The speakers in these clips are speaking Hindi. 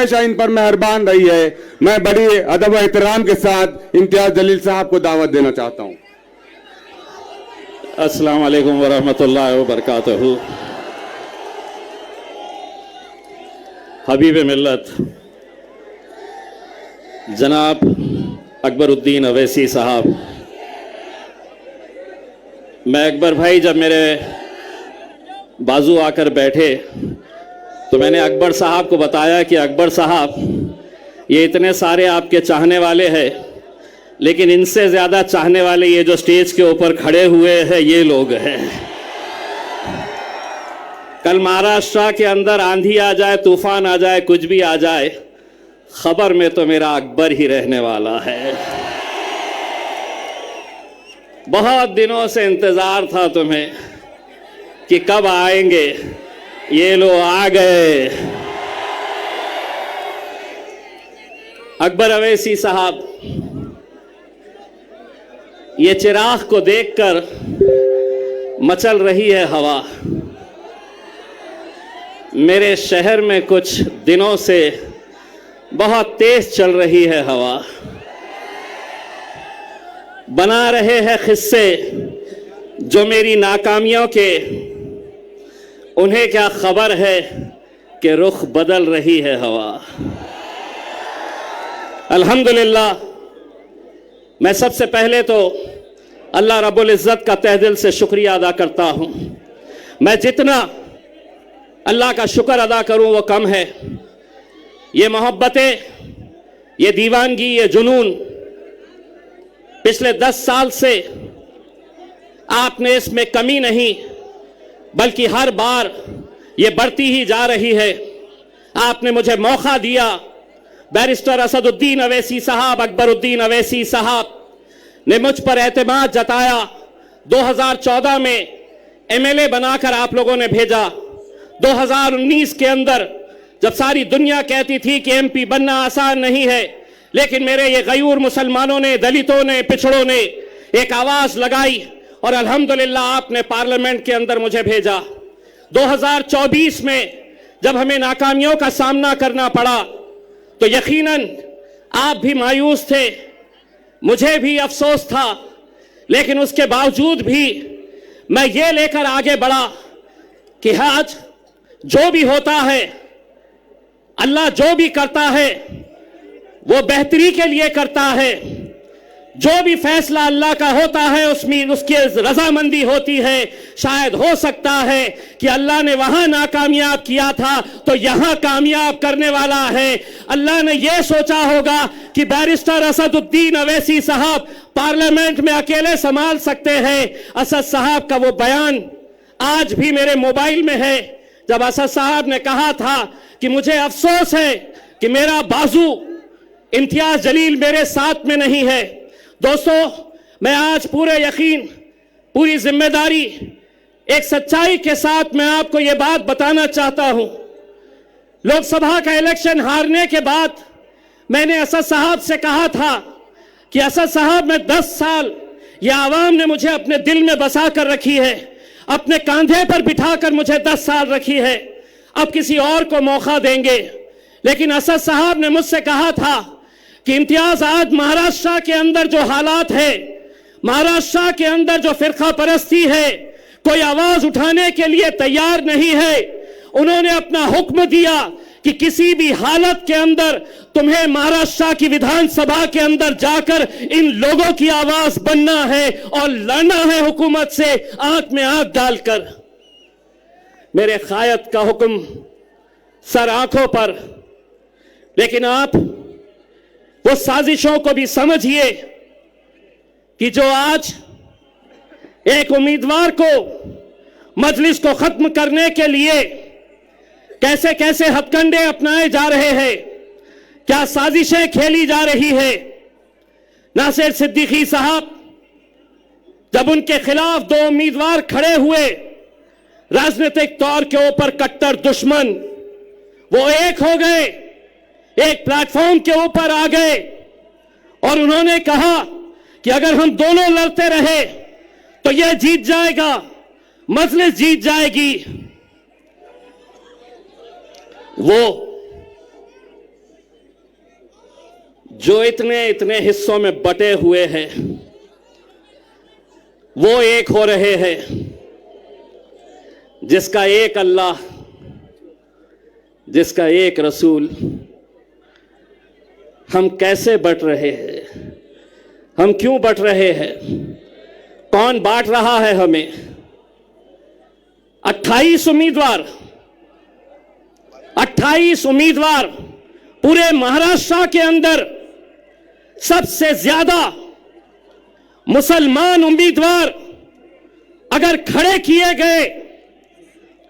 हमेशा इन पर मेहरबान रही है। मैं बड़ी अदब व एहतराम के साथ इम्तियाज जलील साहब को दावत देना चाहता हूँ। अस्सलाम वालेकुम वरहमतुल्लाहि वबरकातुहू। हबीब मिल्लत जनाब अकबरुद्दीन अवैसी साहब, मैं अकबर भाई जब मेरे बाजू आकर बैठे तो मैंने अकबर साहब को बताया कि अकबर साहब, ये इतने सारे आपके चाहने वाले हैं, लेकिन इनसे ज़्यादा चाहने वाले ये जो स्टेज के ऊपर खड़े हुए हैं ये लोग हैं। कल महाराष्ट्र के अंदर आंधी आ जाए, तूफान आ जाए, कुछ भी आ जाए, खबर में तो मेरा अकबर ही रहने वाला है। बहुत दिनों से इंतज़ार था तुम्हें कि कब आएंगे, ये लो आ गए। अकबर अवैसी साहब, ये चिराग को देखकर मचल रही है हवा। मेरे शहर में कुछ दिनों से बहुत तेज चल रही है हवा। बना रहे हैं किस्से जो मेरी नाकामियों के, उन्हें क्या खबर है कि रुख बदल रही है हवा। अल्हम्दुलिल्लाह, मैं सबसे पहले तो अल्लाह रब्बुल इज़्ज़त का तहे दिल से शुक्रिया अदा करता हूँ। मैं जितना अल्लाह का शुक्र अदा करूँ वो कम है। ये मोहब्बतें, ये दीवानगी, ये जुनून पिछले 10 साल से आपने इसमें कमी नहीं, बल्कि हर बार ये बढ़ती ही जा रही है। आपने मुझे मौका दिया। बैरिस्टर असदुद्दीन अवैसी साहब, अकबरुद्दीन अवैसी साहब ने मुझ पर एतमाद जताया। 2014 में एमएलए बनाकर आप लोगों ने भेजा। 2019 के अंदर जब सारी दुनिया कहती थी कि एमपी बनना आसान नहीं है, लेकिन मेरे ये गयूर मुसलमानों ने, दलितों ने, पिछड़ों ने एक आवाज़ लगाई और अल्हम्दुलिल्लाह आपने पार्लियामेंट के अंदर मुझे भेजा। 2024 में जब हमें नाकामियों का सामना करना पड़ा तो यकीनन आप भी मायूस थे, मुझे भी अफसोस था, लेकिन उसके बावजूद भी मैं ये लेकर आगे बढ़ा कि आज जो भी होता है, अल्लाह जो भी करता है वो बेहतरी के लिए करता है। जो भी फैसला अल्लाह का होता है उसमें उसकी रजामंदी होती है। शायद हो सकता है कि अल्लाह ने वहां नाकामयाब किया था तो यहां कामयाब करने वाला है। अल्लाह ने यह सोचा होगा कि बैरिस्टर असदुद्दीन अवैसी साहब पार्लियामेंट में अकेले संभाल सकते हैं। असद साहब का वो बयान आज भी मेरे मोबाइल में है, जब असद साहब ने कहा था कि मुझे अफसोस है कि मेरा बाजू इम्तियाज जलील मेरे साथ में नहीं है। दोस्तों, मैं आज पूरे यकीन, पूरी जिम्मेदारी, एक सच्चाई के साथ मैं आपको ये बात बताना चाहता हूं। लोकसभा का इलेक्शन हारने के बाद मैंने असद साहब से कहा था कि असद साहब, मैं 10 साल ये आवाम ने मुझे अपने दिल में बसा कर रखी है, अपने कंधे पर बिठाकर मुझे 10 साल रखी है, अब किसी और को मौका देंगे। लेकिन असद साहब ने मुझसे कहा था कि इम्तियाज, आज महाराष्ट्र के अंदर जो हालात है, महाराष्ट्र के अंदर जो फिरका परस्ती है, कोई आवाज उठाने के लिए तैयार नहीं है। उन्होंने अपना हुक्म दिया कि किसी भी हालत के अंदर तुम्हें महाराष्ट्र की विधानसभा के अंदर जाकर इन लोगों की आवाज बनना है और लड़ना है हुकूमत से आंख में आंख डालकर। मेरे कायद का हुक्म सर आंखों पर, लेकिन आप वो साजिशों को भी समझिए कि जो आज एक उम्मीदवार को मजलिस को खत्म करने के लिए कैसे कैसे हथकंडे अपनाए जा रहे हैं, क्या साजिशें खेली जा रही है। नासिर सिद्दीकी साहब, जब उनके खिलाफ 2 उम्मीदवार खड़े हुए, राजनीतिक तौर के ऊपर कट्टर दुश्मन, वो एक हो गए, एक प्लेटफॉर्म के ऊपर आ गए और उन्होंने कहा कि अगर हम दोनों लड़ते रहे तो यह जीत जाएगा, मजलिस जीत जाएगी। वो जो इतने इतने हिस्सों में बटे हुए हैं वो एक हो रहे हैं, जिसका एक अल्लाह, जिसका एक रसूल। हम कैसे बट रहे हैं? हम क्यों बट रहे हैं? कौन बांट रहा है हमें? 28 उम्मीदवार, 28 उम्मीदवार पूरे महाराष्ट्र के अंदर सबसे ज्यादा मुसलमान उम्मीदवार अगर खड़े किए गए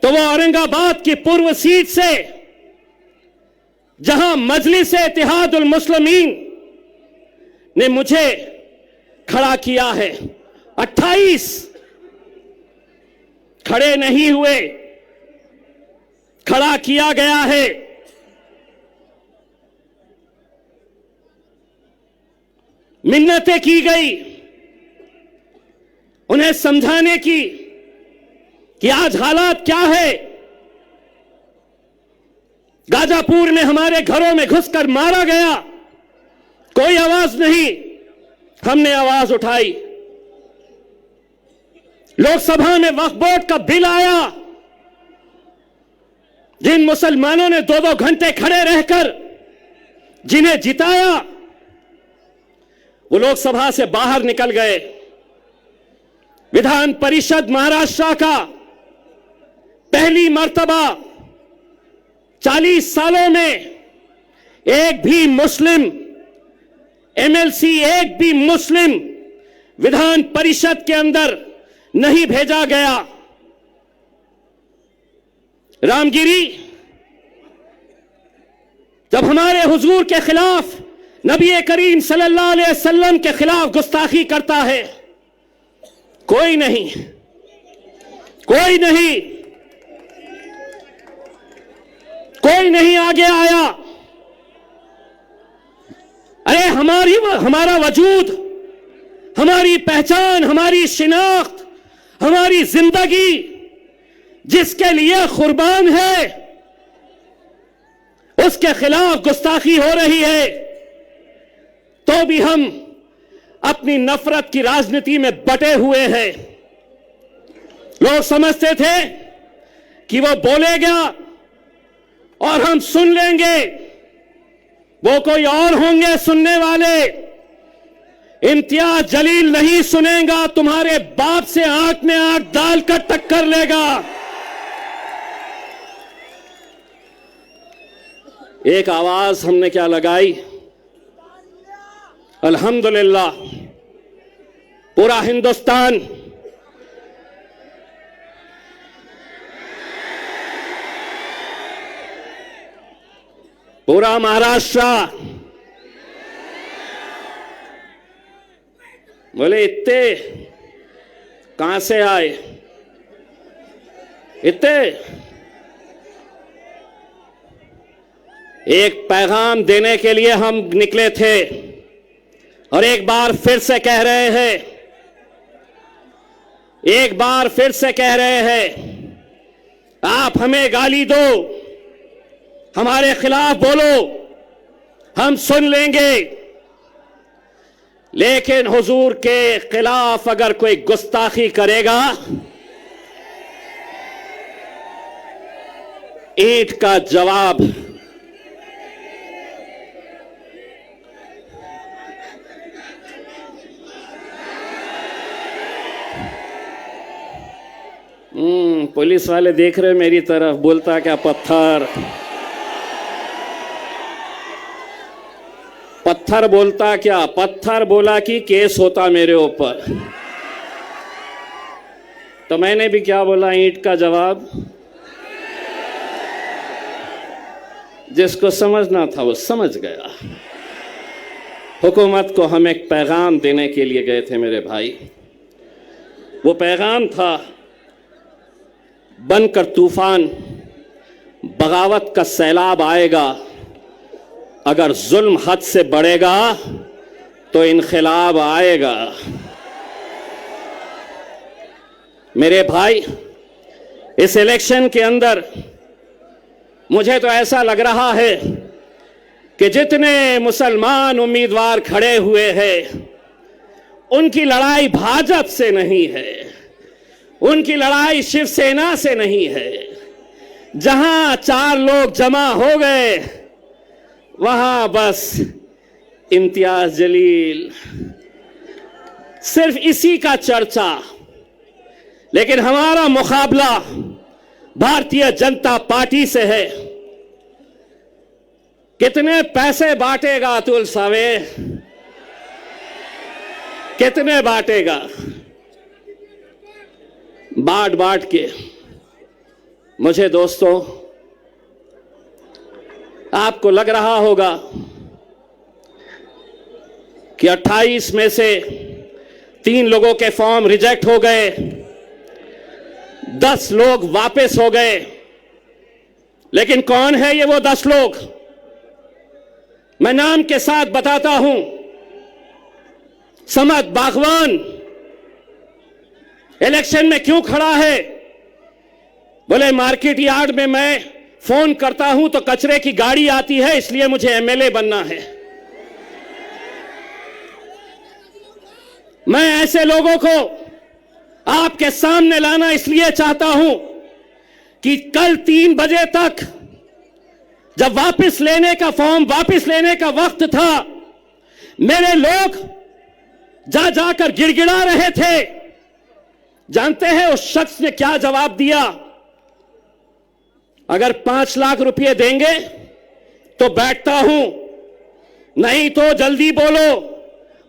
तो वो औरंगाबाद की पूर्व सीट से, जहां मजलिस इत्तेहादुल मुस्लिमीन ने मुझे खड़ा किया है, 28 खड़े नहीं हुए, खड़ा किया गया है। मिन्नतें की गई उन्हें समझाने की कि आज हालात क्या है। गाजापुर में हमारे घरों में घुसकर मारा गया, कोई आवाज नहीं, हमने आवाज उठाई। लोकसभा में वक्फ बोर्ड का बिल आया, जिन मुसलमानों ने 2-2 घंटे खड़े रहकर जिन्हें जिताया वो लोकसभा से बाहर निकल गए। विधान परिषद महाराष्ट्र का पहली मर्तबा 40 सालों में एक भी मुस्लिम एमएलसी, एक भी मुस्लिम विधान परिषद के अंदर नहीं भेजा गया। रामगिरी जब हमारे हुजूर के खिलाफ, नबी करीम सल्लल्लाहु अलैहि वसल्लम के खिलाफ गुस्ताखी करता है, कोई नहीं, कोई नहीं, कोई नहीं आगे आया। अरे हमारा वजूद, हमारी पहचान, हमारी शिनाख्त, हमारी जिंदगी जिसके लिए कुर्बान है, उसके खिलाफ गुस्ताखी हो रही है, तो भी हम अपनी नफरत की राजनीति में बटे हुए हैं। लोग समझते थे कि वो बोलेगा और हम सुन लेंगे, वो कोई और होंगे सुनने वाले। इम्तियाज जलील नहीं सुनेगा, तुम्हारे बाप से आंख में आंख डालकर टक्कर लेगा। एक आवाज हमने क्या लगाई? अल्हम्दुलिल्लाह पूरा हिंदुस्तान पूरा महाराष्ट्र बोले इतने कहां से आए? इतने एक पैगाम देने के लिए हम निकले थे और एक बार फिर से कह रहे हैं, एक बार फिर से कह रहे हैं, आप हमें गाली दो, हमारे खिलाफ बोलो, हम सुन लेंगे, लेकिन हुजूर के खिलाफ अगर कोई गुस्ताखी करेगा, ईंट का जवाब। पुलिस वाले देख रहे मेरी तरफ, बोलता क्या पत्थर, पत्थर बोलता क्या? पत्थर बोला कि केस होता मेरे ऊपर। तो मैंने भी क्या बोला? ईंट का जवाब। जिसको समझना था वो समझ गया। हुकूमत को हम एक पैगाम देने के लिए गए थे मेरे भाई। वो पैगाम था, बनकर तूफान, बगावत का सैलाब आएगा, अगर जुल्म हद से बढ़ेगा तो इनक़िलाब आएगा। मेरे भाई, इस इलेक्शन के अंदर मुझे तो ऐसा लग रहा है कि जितने मुसलमान उम्मीदवार खड़े हुए हैं उनकी लड़ाई भाजपा से नहीं है, उनकी लड़ाई शिवसेना से नहीं है। जहां 4 लोग जमा हो गए वहां बस इम्तियाज जलील, सिर्फ इसी का चर्चा। लेकिन हमारा मुकाबला भारतीय जनता पार्टी से है। कितने पैसे बांटेगा अतुल सावे, कितने बांटेगा? बांट बांट के मुझे दोस्तों, आपको लग रहा होगा कि 28 में से 3 लोगों के फॉर्म रिजेक्ट हो गए, 10 लोग वापस हो गए। लेकिन कौन है ये वो 10 लोग? मैं नाम के साथ बताता हूं। समद बागवान इलेक्शन में क्यों खड़ा है? बोले मार्केट यार्ड में मैं फोन करता हूं तो कचरे की गाड़ी आती है, इसलिए मुझे एमएलए बनना है। मैं ऐसे लोगों को आपके सामने लाना इसलिए चाहता हूं कि कल 3 बजे तक जब वापस लेने का फॉर्म वापस लेने का वक्त था, मेरे लोग जा जाकर गिड़गिड़ा रहे थे। जानते हैं उस शख्स ने क्या जवाब दिया? अगर 5 लाख रुपए देंगे तो बैठता हूं, नहीं तो जल्दी बोलो,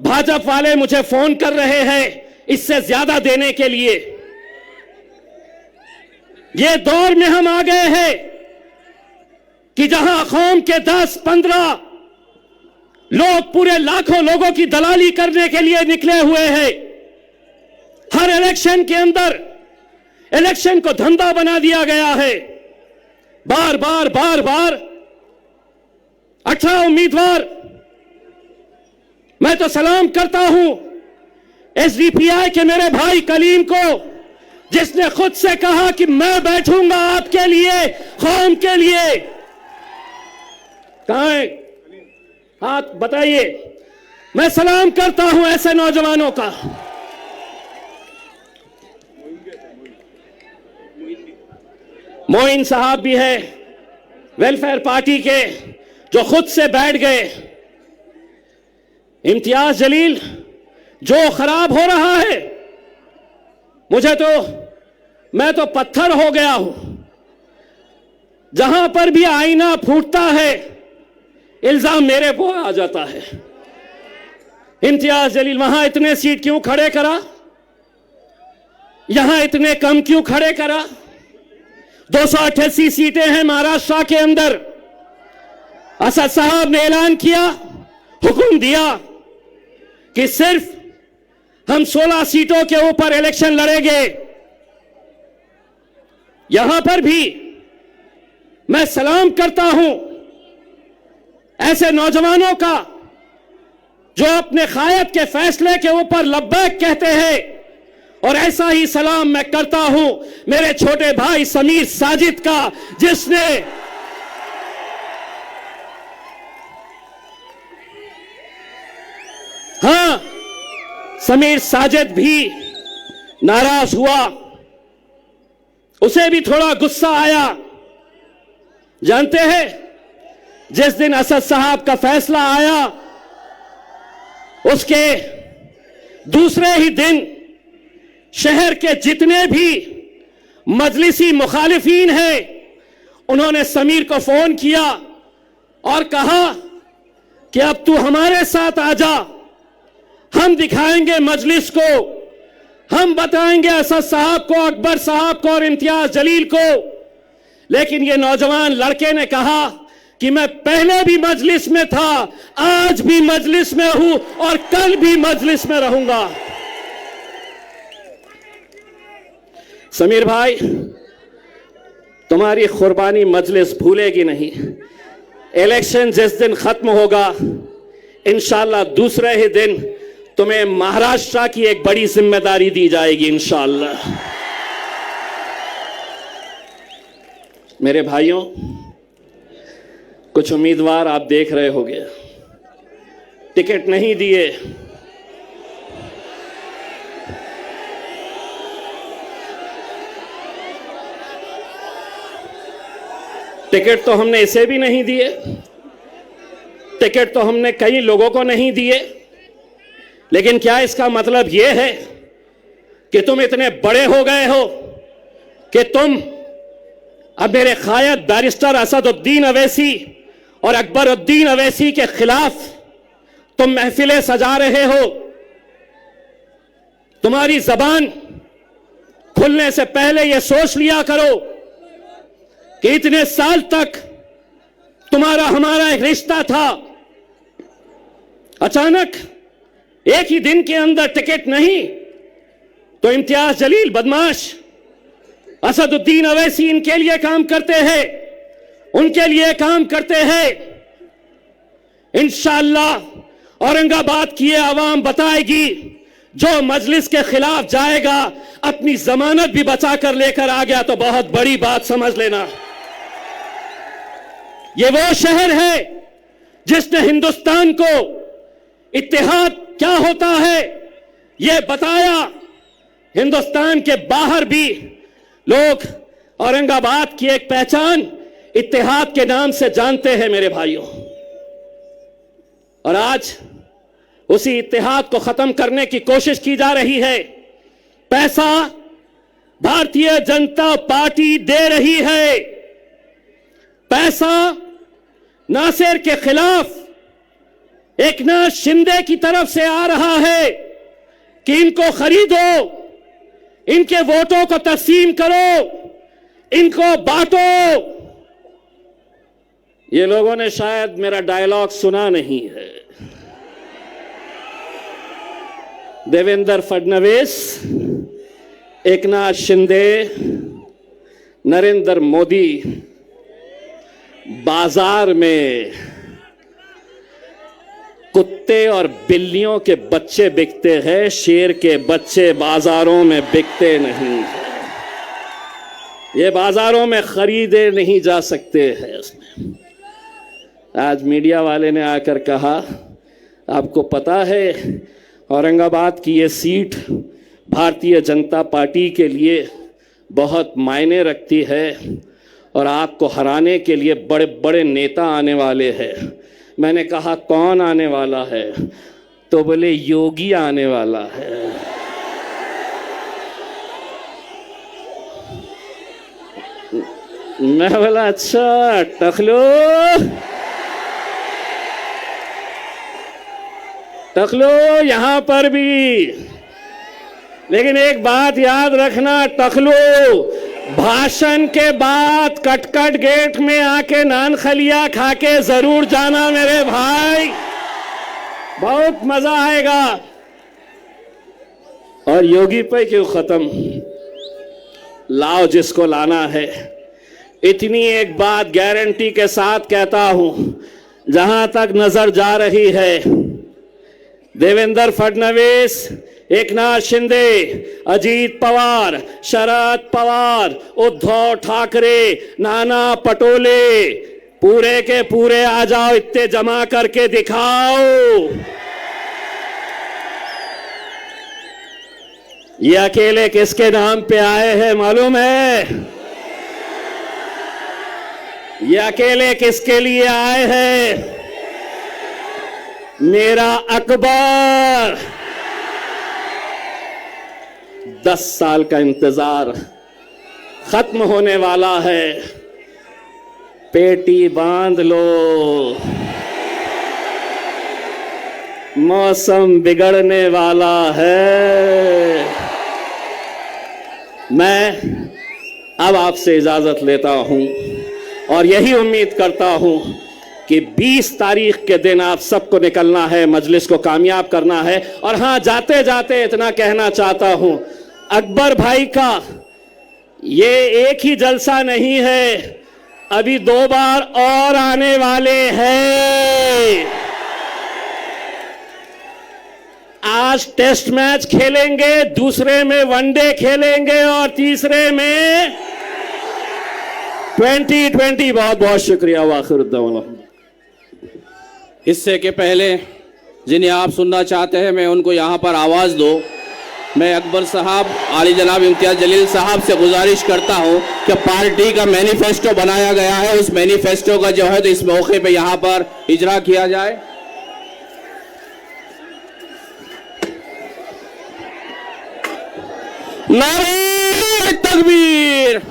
भाजपा वाले मुझे फोन कर रहे हैं इससे ज्यादा देने के लिए। ये दौर में हम आ गए हैं कि जहां कौम के 10-15 लोग पूरे लाखों लोगों की दलाली करने के लिए निकले हुए हैं। हर इलेक्शन के अंदर इलेक्शन को धंधा बना दिया गया है। बार बार 18 उम्मीदवार। मैं तो सलाम करता हूं एसडीपीआई के मेरे भाई कलीम को, जिसने खुद से कहा कि मैं बैठूंगा आपके लिए, कौम के लिए। कहां है? हाथ बताइए। मैं सलाम करता हूं ऐसे नौजवानों का। मोइन साहब भी है वेलफेयर पार्टी के, जो खुद से बैठ गए। इम्तियाज जलील, जो खराब हो रहा है, मैं तो पत्थर हो गया हूं। जहां पर भी आईना फूटता है इल्जाम मेरे को आ जाता है। इम्तियाज जलील वहां इतने सीट क्यों खड़े करा, यहां इतने कम क्यों खड़े करा? 288 सीटें हैं महाराष्ट्र के अंदर। असद साहब ने ऐलान किया, हुक्म दिया कि सिर्फ हम 16 सीटों के ऊपर इलेक्शन लड़ेंगे। यहां पर भी मैं सलाम करता हूं ऐसे नौजवानों का जो अपने कायद के फैसले के ऊपर लब्बैक कहते हैं। और ऐसा ही सलाम मैं करता हूं मेरे छोटे भाई समीर साजिद का, जिसने समीर साजिद भी नाराज हुआ, उसे भी थोड़ा गुस्सा आया। जानते हैं, जिस दिन असद साहब का फैसला आया उसके दूसरे ही दिन शहर के जितने भी मजलिसी मुखालिफीन हैं उन्होंने समीर को फोन किया और कहा कि अब तू हमारे साथ आ जा, हम दिखाएंगे मजलिस को, हम बताएंगे असद साहब को, अकबर साहब को और इम्तियाज जलील को। लेकिन ये नौजवान लड़के ने कहा कि मैं पहले भी मजलिस में था, आज भी मजलिस में हूं और कल भी मजलिस में रहूंगा। समीर भाई, तुम्हारी कुर्बानी मजलिस भूलेगी नहीं। इलेक्शन जिस दिन खत्म होगा, इंशाल्लाह दूसरे ही दिन तुम्हें महाराष्ट्र की एक बड़ी जिम्मेदारी दी जाएगी इंशाल्लाह। मेरे भाइयों, कुछ उम्मीदवार आप देख रहे होंगे, टिकट नहीं दिए, टिकट तो हमने इसे भी नहीं दिए, टिकट तो हमने कई लोगों को नहीं दिए। लेकिन क्या इसका मतलब यह है कि तुम इतने बड़े हो गए हो कि तुम अब मेरे कायद बैरिस्टर असदुद्दीन अवैसी और अकबरुद्दीन अवैसी के खिलाफ तुम महफिलें सजा रहे हो? तुम्हारी जबान खुलने से पहले यह सोच लिया करो कि इतने साल तक तुम्हारा हमारा एक रिश्ता था, अचानक एक ही दिन के अंदर टिकट नहीं तो इम्तियाज जलील बदमाश असदुद्दीन अवैसी इनके लिए काम करते हैं, उनके लिए काम करते हैं। इंशाअल्लाह औरंगाबाद की ये आवाम बताएगी, जो मजलिस के खिलाफ जाएगा अपनी जमानत भी बचा कर लेकर आ गया तो बहुत बड़ी बात समझ लेना। ये वो शहर है जिसने हिंदुस्तान को इत्तेहाद क्या होता है ये बताया। हिंदुस्तान के बाहर भी लोग औरंगाबाद की एक पहचान इत्तेहाद के नाम से जानते हैं मेरे भाइयों। और आज उसी इत्तेहाद को खत्म करने की कोशिश की जा रही है। पैसा भारतीय जनता पार्टी दे रही है। पैसा नासिर के खिलाफ एकनाथ शिंदे की तरफ से आ रहा है कि इनको खरीदो, इनके वोटों को तस्लीम करो, इनको बांटो। ये लोगों ने शायद मेरा डायलॉग सुना नहीं है। देवेंद्र फडणवीस, एकनाथ शिंदे, नरेंद्र मोदी बाजार में कुत्ते और बिल्लियों के बच्चे बिकते हैं, शेर के बच्चे बाजारों में बिकते नहीं हैं। ये बाजारों में खरीदे नहीं जा सकते हैं। इसमें आज मीडिया वाले ने आकर कहा, आपको पता है औरंगाबाद की ये सीट भारतीय जनता पार्टी के लिए बहुत मायने रखती है और आपको हराने के लिए बड़े बड़े नेता आने वाले हैं। मैंने कहा कौन आने वाला है? तो बोले योगी आने वाला है। मैं बोला अच्छा टकलो, टकलो यहां पर भी। लेकिन एक बात याद रखना टकलो, भाषण के बाद कटकट गेट में आके नान खलिया खा के जरूर जाना मेरे भाई, बहुत मजा आएगा। और योगी पे क्यों खत्म, लाओ जिसको लाना है। इतनी एक बात गारंटी के साथ कहता हूं, जहां तक नजर जा रही है, देवेंद्र फडणवीस, एकनाथ शिंदे, अजीत पवार, शरद पवार, उद्धव ठाकरे, नाना पटोले, पूरे के पूरे आ जाओ, इतने जमा करके दिखाओ। ये अकेले किसके नाम पे आए हैं मालूम है? ये अकेले किसके लिए आए हैं? मेरा अकबर। 10 साल का इंतजार खत्म होने वाला है। पेटी बांध लो, मौसम बिगड़ने वाला है। मैं अब आपसे इजाजत लेता हूं और यही उम्मीद करता हूं कि 20 तारीख के दिन आप सबको निकलना है, मजलिस को कामयाब करना है। और हां, जाते जाते इतना कहना चाहता हूं, अकबर भाई का ये एक ही जलसा नहीं है, अभी 2 बार और आने वाले हैं। आज टेस्ट मैच खेलेंगे, दूसरे में वनडे खेलेंगे और तीसरे में 2020। बहुत बहुत शुक्रिया। वाखिर हिस्से के पहले जिन्हें आप सुनना चाहते हैं मैं उनको यहाँ पर आवाज़ दो। मैं अकबर साहब, आली जनाब इम्तियाज़ जलील साहब से गुजारिश करता हूँ कि पार्टी का मैनिफेस्टो बनाया गया है, उस मैनिफेस्टो का जो है तो इस मौके पे यहाँ पर इजरा किया जाए। नारे तकबीर।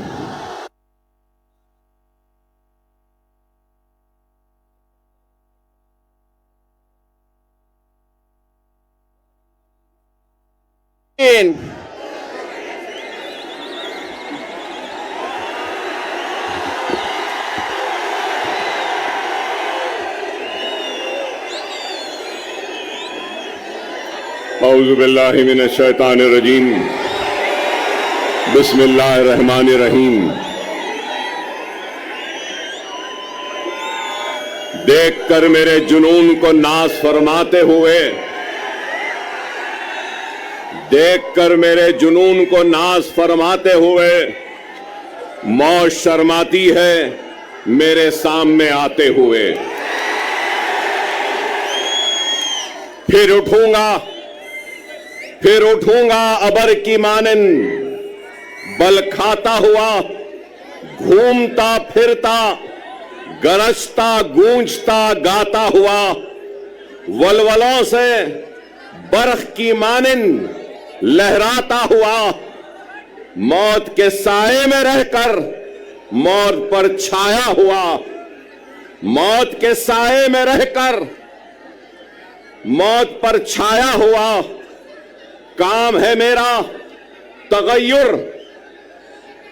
औज़ु बिल्लाहि मिनश शैतानिर रजीम, बिस्मिल्लाहिर रहमानिर रहीम। देखकर मेरे जुनून को नाज फरमाते हुए, देखकर मेरे जुनून को नाज फरमाते हुए मौत शर्माती है मेरे सामने आते हुए। फिर उठूंगा अबर की मानन, बल खाता हुआ, घूमता फिरता, गरजता गूंजता गाता हुआ, वलवलों से बरख की मानन लहराता हुआ, मौत के साए में रहकर मौत पर छाया हुआ, मौत के साए में रहकर मौत पर छाया हुआ। काम है मेरा तगय्युर,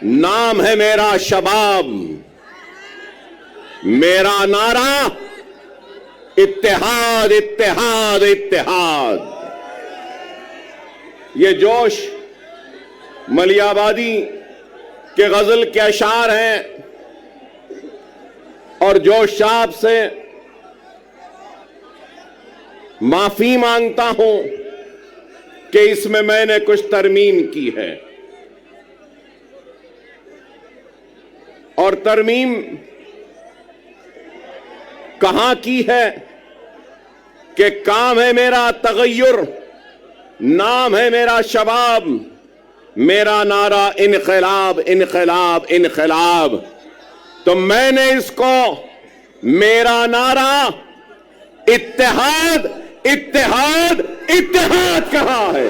नाम है मेरा शबाब, मेरा नारा इत्तेहाद इत्तेहाद इत्तेहाद। ये जोश मलियाबादी के गजल के अशार हैं और जोश साहब से माफी मांगता हूं कि इसमें मैंने कुछ तरमीम की है। और तरमीम कहां की है कि काम है मेरा तगय्युर, नाम है मेरा शबाब, मेरा नारा इनकलाब इनकलाब इनकलाब। तो मैंने इसको मेरा नारा इत्तेहाद इत्तेहाद इत्तेहाद कहा है।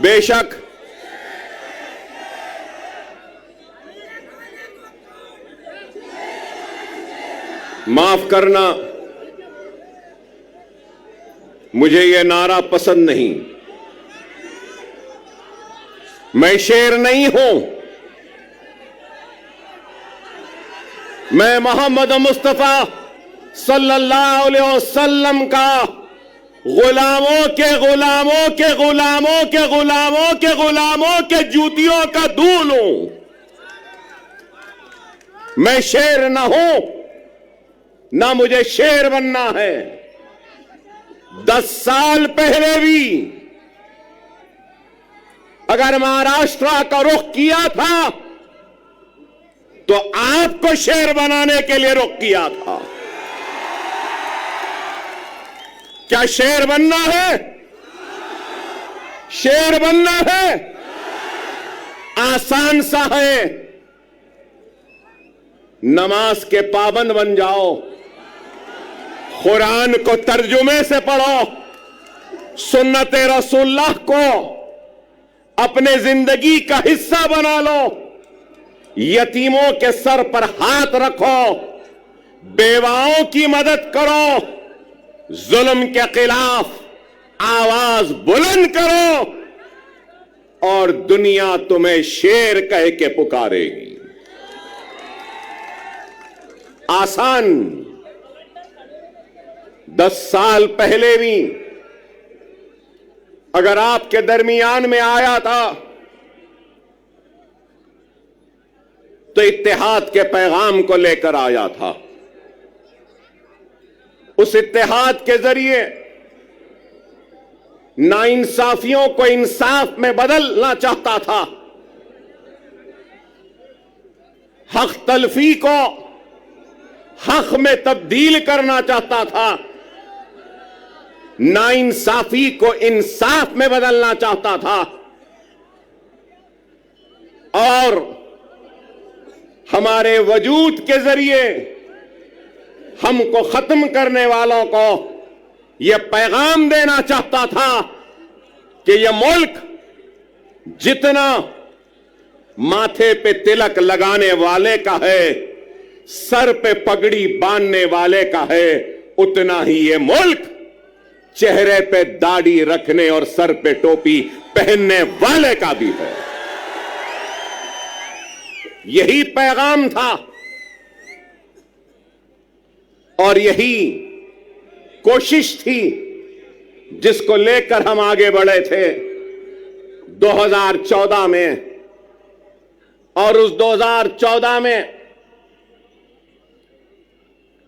बेशक माफ करना, मुझे यह नारा पसंद नहीं। मैं शेर नहीं हूं, मैं मोहम्मद मुस्तफा सल्लल्लाहु अलैहि वसल्लम का गुलामों के गुलामों के गुलामों के गुलामों के गुलामों के जूतियों का दूल हूं। मैं शेर ना हूं, ना मुझे शेर बनना है। 10 साल पहले भी अगर महाराष्ट्र का रुख किया था तो आपको शेर बनाने के लिए रुख किया था। क्या शेर बनना है? शेर बनना है आसान सा है। नमाज के पाबंद बन जाओ, कुरान को तर्जुमे से पढ़ो, सुन्नत रसूलुल्लाह को अपने जिंदगी का हिस्सा बना लो, यतीमों के सर पर हाथ रखो, बेवाओं की मदद करो, जुल्म के खिलाफ आवाज बुलंद करो और दुनिया तुम्हें शेर कह के पुकारेगी। आसान। 10 साल पहले भी अगर आपके दरमियान में आया था तो इत्तेहाद के पैगाम को लेकर आया था। उस इत्तेहाद के जरिए नाइंसाफियों को इंसाफ में बदलना चाहता था, हक तलफी को हक में तब्दील करना चाहता था, नाइंसाफी को इंसाफ में बदलना चाहता था, और हमारे वजूद के जरिए हमको खत्म करने वालों को यह पैगाम देना चाहता था कि यह मुल्क जितना माथे पे तिलक लगाने वाले का है, सर पे पगड़ी बांधने वाले का है, उतना ही यह मुल्क चेहरे पे दाढ़ी रखने और सर पे टोपी पहनने वाले का भी है। यही पैगाम था और यही कोशिश थी जिसको लेकर हम आगे बढ़े थे 2014 में। और उस 2014 में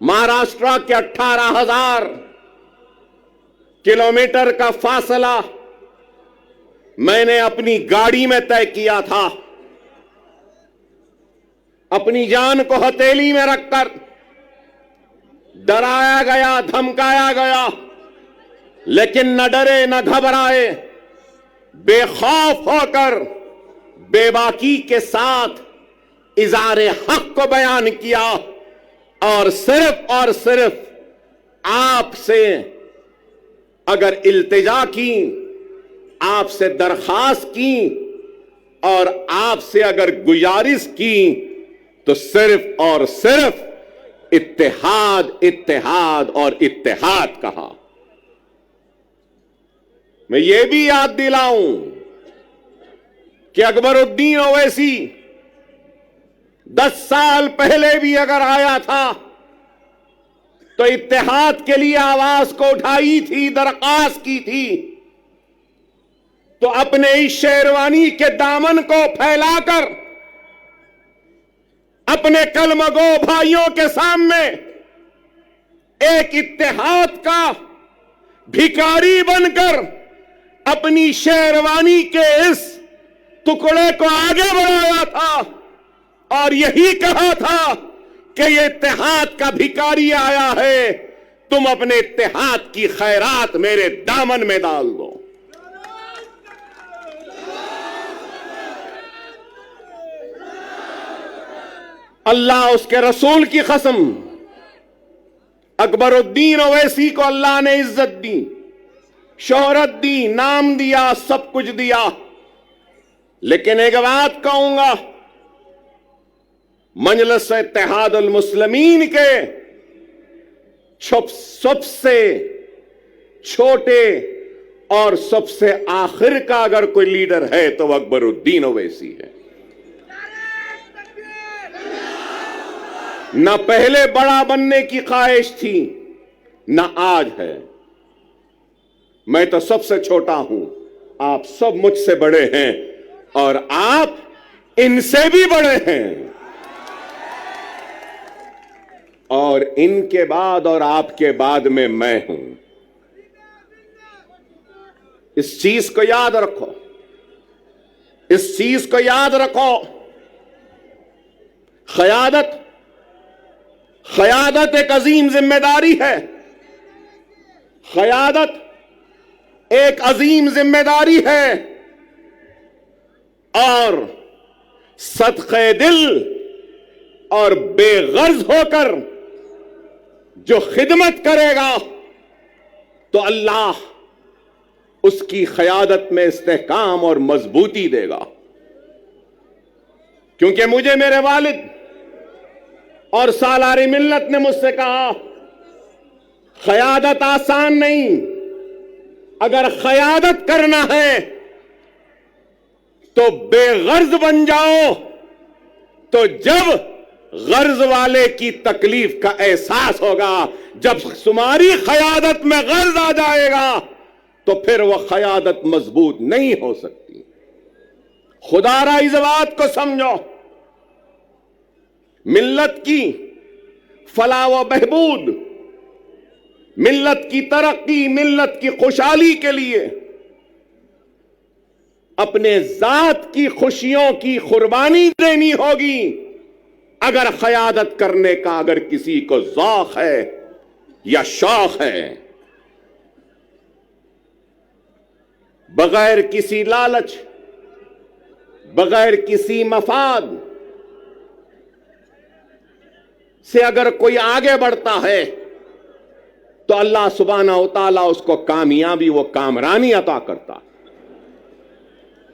महाराष्ट्र के 18,000 किलोमीटर का फासला मैंने अपनी गाड़ी में तय किया था, अपनी जान को हथेली में रखकर। डराया गया, धमकाया गया, लेकिन न डरे न घबराए, बेखौफ होकर बेबाकी के साथ इज़ारे हक को बयान किया और सिर्फ आपसे अगर इल्तिजा की, आपसे दरखास्त की और आपसे अगर गुजारिश की तो सिर्फ और सिर्फ इत्तेहाद, इत्तेहाद और इत्तेहाद कहा। मैं ये भी याद दिलाऊं कि अकबरुद्दीन ओवैसी 10 साल पहले भी अगर आया था तो इत्तेहाद के लिए आवाज को उठाई थी, दरखास्त की थी, तो अपने इस शेरवानी के दामन को फैलाकर अपने कलमगो भाइयों के सामने एक इत्तेहाद का भिखारी बनकर अपनी शेरवानी के इस टुकड़े को आगे बढ़ाया था और यही कहा था कि ये इत्तेहाद का भिखारी आया है, तुम अपने इत्तेहाद की खैरात मेरे दामन में डाल दो। अल्लाह उसके रसूल की कसम, अकबरुद्दीन ओवैसी को अल्लाह ने इज्जत दी, शोहरत दी, नाम दिया, सब कुछ दिया, लेकिन एक बात कहूंगा, मजलिस इत्तेहादुल मुस्लिमीन के सबसे छोटे और सबसे आखिर का अगर कोई लीडर है तो अकबरुद्दीन ओवैसी है। न पहले बड़ा बनने की ख्वाहिश थी, न आज है। मैं तो सबसे छोटा हूं, आप सब मुझसे बड़े हैं और आप इनसे भी बड़े हैं। और इनके बाद और आपके बाद में मैं हूं। इस चीज को याद रखो, इस चीज को याद रखो। क़यादत एक अजीम जिम्मेदारी है। क़यादत एक अजीम जिम्मेदारी है और सदक़े दिल और बेगर्ज होकर जो खिदमत करेगा तो अल्लाह उसकी क़यादत में इस्तेहकाम और मजबूती देगा। क्योंकि मुझे मेरे वालिद और सालारी मिल्लत ने मुझसे कहा, क़यादत आसान नहीं, अगर क़यादत करना है तो बेगर्ज बन जाओ, तो जब गर्ज वाले की तकलीफ का एहसास होगा, जब तुम्हारी क़यादत में गर्ज आ जाएगा तो फिर वह क़यादत मजबूत नहीं हो सकती। खुदारा इस बात को समझो, मिल्लत की फलाह व बहबूद, मिल्लत की तरक्की, मिल्लत की खुशहाली के लिए अपने जात की खुशियों की कुर्बानी देनी होगी, अगर क़यादत करने का अगर किसी को ज़ौक़ है या शौक़ है, बगैर किसी लालच, बगैर किसी मफाद से अगर कोई आगे बढ़ता है तो अल्लाह सुब्हानहू व तआला उसको कामयाबी, वो कामरानी अता करता।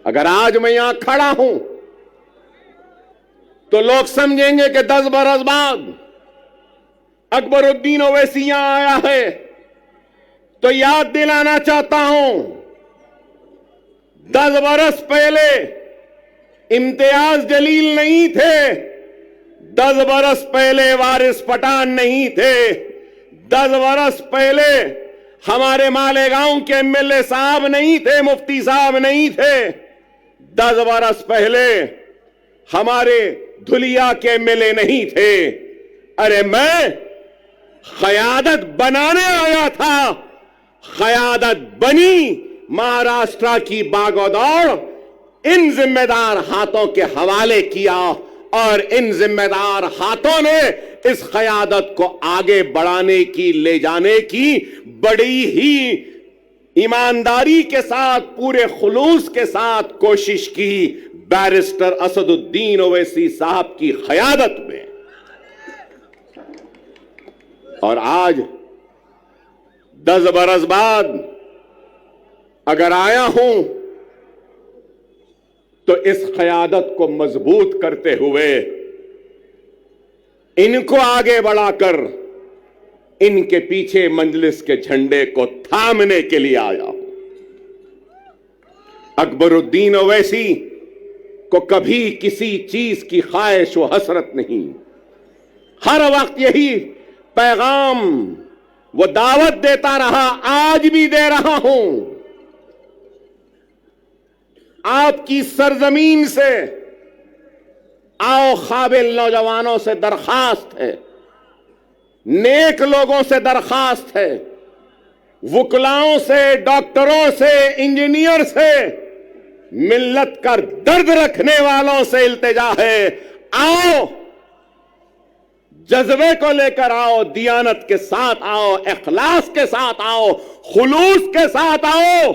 अगर आज मैं यहां खड़ा हूं तो लोग समझेंगे कि 10 बरस बाद अकबरुद्दीन ओवैसी यहां आया है, तो याद दिलाना चाहता हूं 10 बरस पहले इम्तियाज जलील नहीं थे, 10 बरस पहले वारिस पठान नहीं थे, 10 बरस पहले हमारे मालेगांव के एमएलए साहब नहीं थे, मुफ्ती साहब नहीं थे, 10 बरस पहले हमारे धुलिया के एमएलए नहीं थे। अरे मैं क़यादत बनाने आया था, क़यादत बनी, महाराष्ट्र की बागोदौड़ इन जिम्मेदार हाथों के हवाले किया और इन जिम्मेदार हाथों ने इस क़यादत को आगे बढ़ाने की, ले जाने की बड़ी ही ईमानदारी के साथ, पूरे खुलूस के साथ कोशिश की बैरिस्टर असदुद्दीन ओवैसी साहब की क़यादत में। और आज 10 बरस बाद अगर आया हूं तो इस क़यादत को मजबूत करते हुए, इनको आगे बढ़ाकर इनके पीछे मजलिस के झंडे को थामने के लिए आया हूं। अकबरुद्दीन ओवैसी को कभी किसी चीज की ख्वाहिश व हसरत नहीं, हर वक्त यही पैगाम वो दावत देता रहा, आज भी दे रहा हूं। आपकी सरजमीन से आओ, काबिल नौजवानों से दरखास्त है, नेक लोगों से दरखास्त है, वुकलाओं से, डॉक्टरों से, इंजीनियर से, मिल्लत का दर्द रखने वालों से इल्तिजा है, आओ, जज्बे को लेकर आओ, दियानत के साथ आओ, इखलास के साथ आओ, खुलूस के साथ आओ।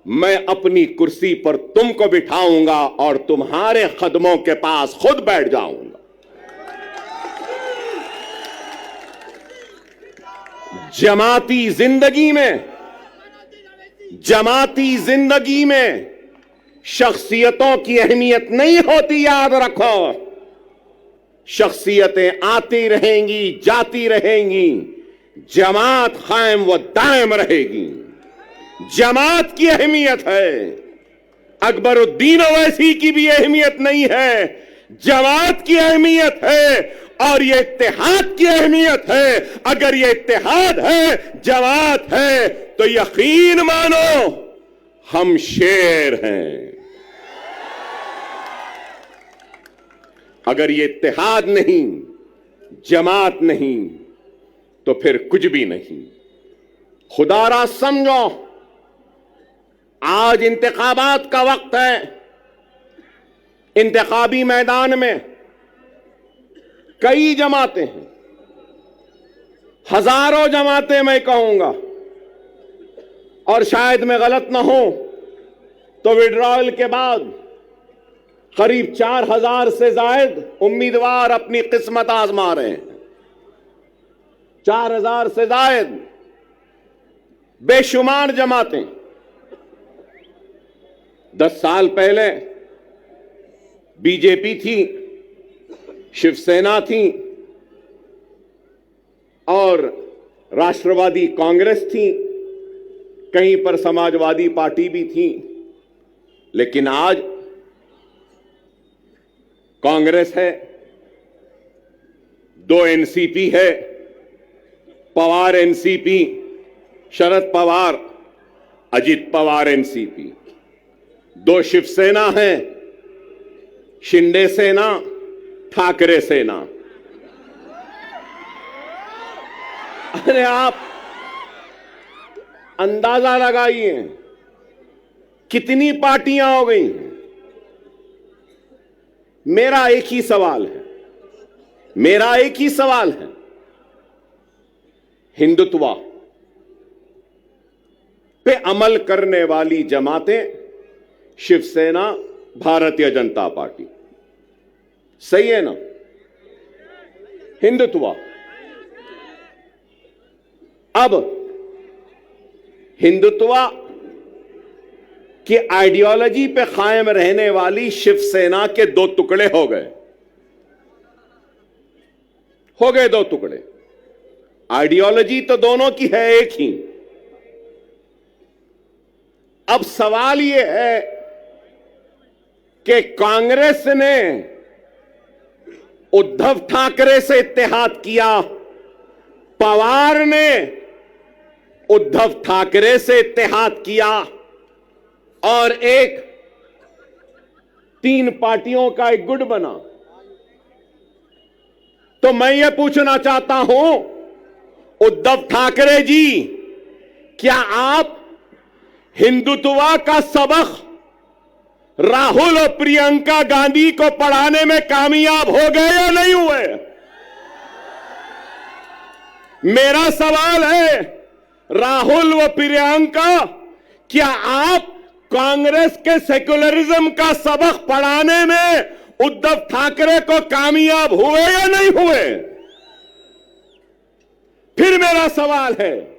मैं अपनी कुर्सी पर तुमको बिठाऊंगा और तुम्हारे कदमों के पास खुद बैठ जाऊंगा। जमाती जिंदगी में शख्सियतों की अहमियत नहीं होती, याद रखो। शख्सियतें आती रहेंगी, जाती रहेंगी, जमात कायम व दायम रहेगी। जमात की अहमियत है, अकबरुद्दीन ओवैसी की भी अहमियत नहीं है, जमात की अहमियत है और ये इत्तेहाद की अहमियत है। अगर ये इत्तेहाद है, जमात है, तो यकीन मानो हम शेर हैं। अगर ये इत्तेहाद नहीं, जमात नहीं, तो फिर कुछ भी नहीं। खुदारा समझो, आज इंतखाबात का वक्त है। इंतखाबी मैदान में कई जमातें हैं, हजारों जमातें मैं कहूंगा, और शायद मैं गलत ना हूं तो विड्रॉयल के बाद करीब 4000 से जायद उम्मीदवार अपनी किस्मत आजमा रहे हैं। 4000 से जायद बेशुमार जमातें। 10 साल पहले बीजेपी थी, शिवसेना थी और राष्ट्रवादी कांग्रेस थी, कहीं पर समाजवादी पार्टी भी थी। लेकिन आज कांग्रेस है, 2 एनसीपी है, पवार एनसीपी, शरद पवार, अजित पवार एनसीपी, 2 शिवसेना है, शिंदे सेना, ठाकरे सेना। अरे आप अंदाजा लगाइए कितनी पार्टियां हो गई। मेरा एक ही सवाल है, मेरा एक ही सवाल है, हिंदुत्व पे अमल करने वाली जमातें शिवसेना, भारतीय जनता पार्टी, सही है ना? हिंदुत्व, अब हिंदुत्व की आइडियोलॉजी पे कायम रहने वाली शिवसेना के दो टुकड़े हो गए दो टुकड़े। आइडियोलॉजी तो दोनों की है एक ही। अब सवाल यह है कि कांग्रेस ने उद्धव ठाकरे से इत्तेहाद किया, पवार ने उद्धव ठाकरे से इत्तेहाद किया और एक 3 पार्टियों का एक गुट बना। तो मैं ये पूछना चाहता हूं, उद्धव ठाकरे जी, क्या आप हिंदुत्व का सबक राहुल और प्रियंका गांधी को पढ़ाने में कामयाब हो गए या नहीं हुए? मेरा सवाल है, राहुल व प्रियंका, क्या आप कांग्रेस के सेक्युलरिज्म का सबक पढ़ाने में उद्धव ठाकरे को कामयाब हुए या नहीं हुए? फिर मेरा सवाल है,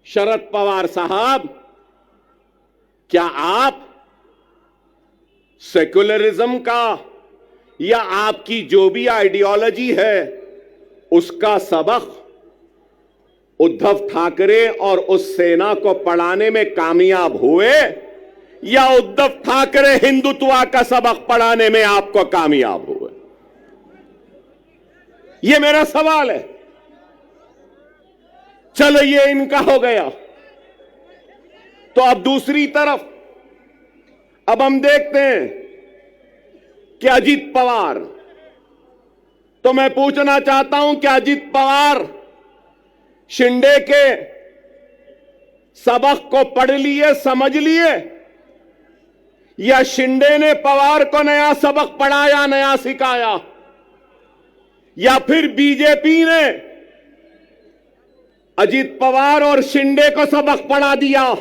शरद पवार साहब, क्या आप सेक्युलरिज्म का या आपकी जो भी आइडियोलॉजी है उसका सबक उद्धव ठाकरे और उस सेना को पढ़ाने में कामयाब हुए, या उद्धव ठाकरे हिंदुत्व का सबक पढ़ाने में आपको कामयाब हुए? यह मेरा सवाल है। चलो ये इनका हो गया, तो अब दूसरी तरफ अब हम देखते हैं कि अजीत पवार, तो मैं पूछना चाहता हूं कि अजीत पवार शिंदे के सबक को पढ़ लिए, समझ लिए, या शिंदे ने पवार को नया सबक पढ़ाया, नया सिखाया, या फिर बीजेपी ने अजीत पवार और शिंदे को सबक पढ़ा दिया,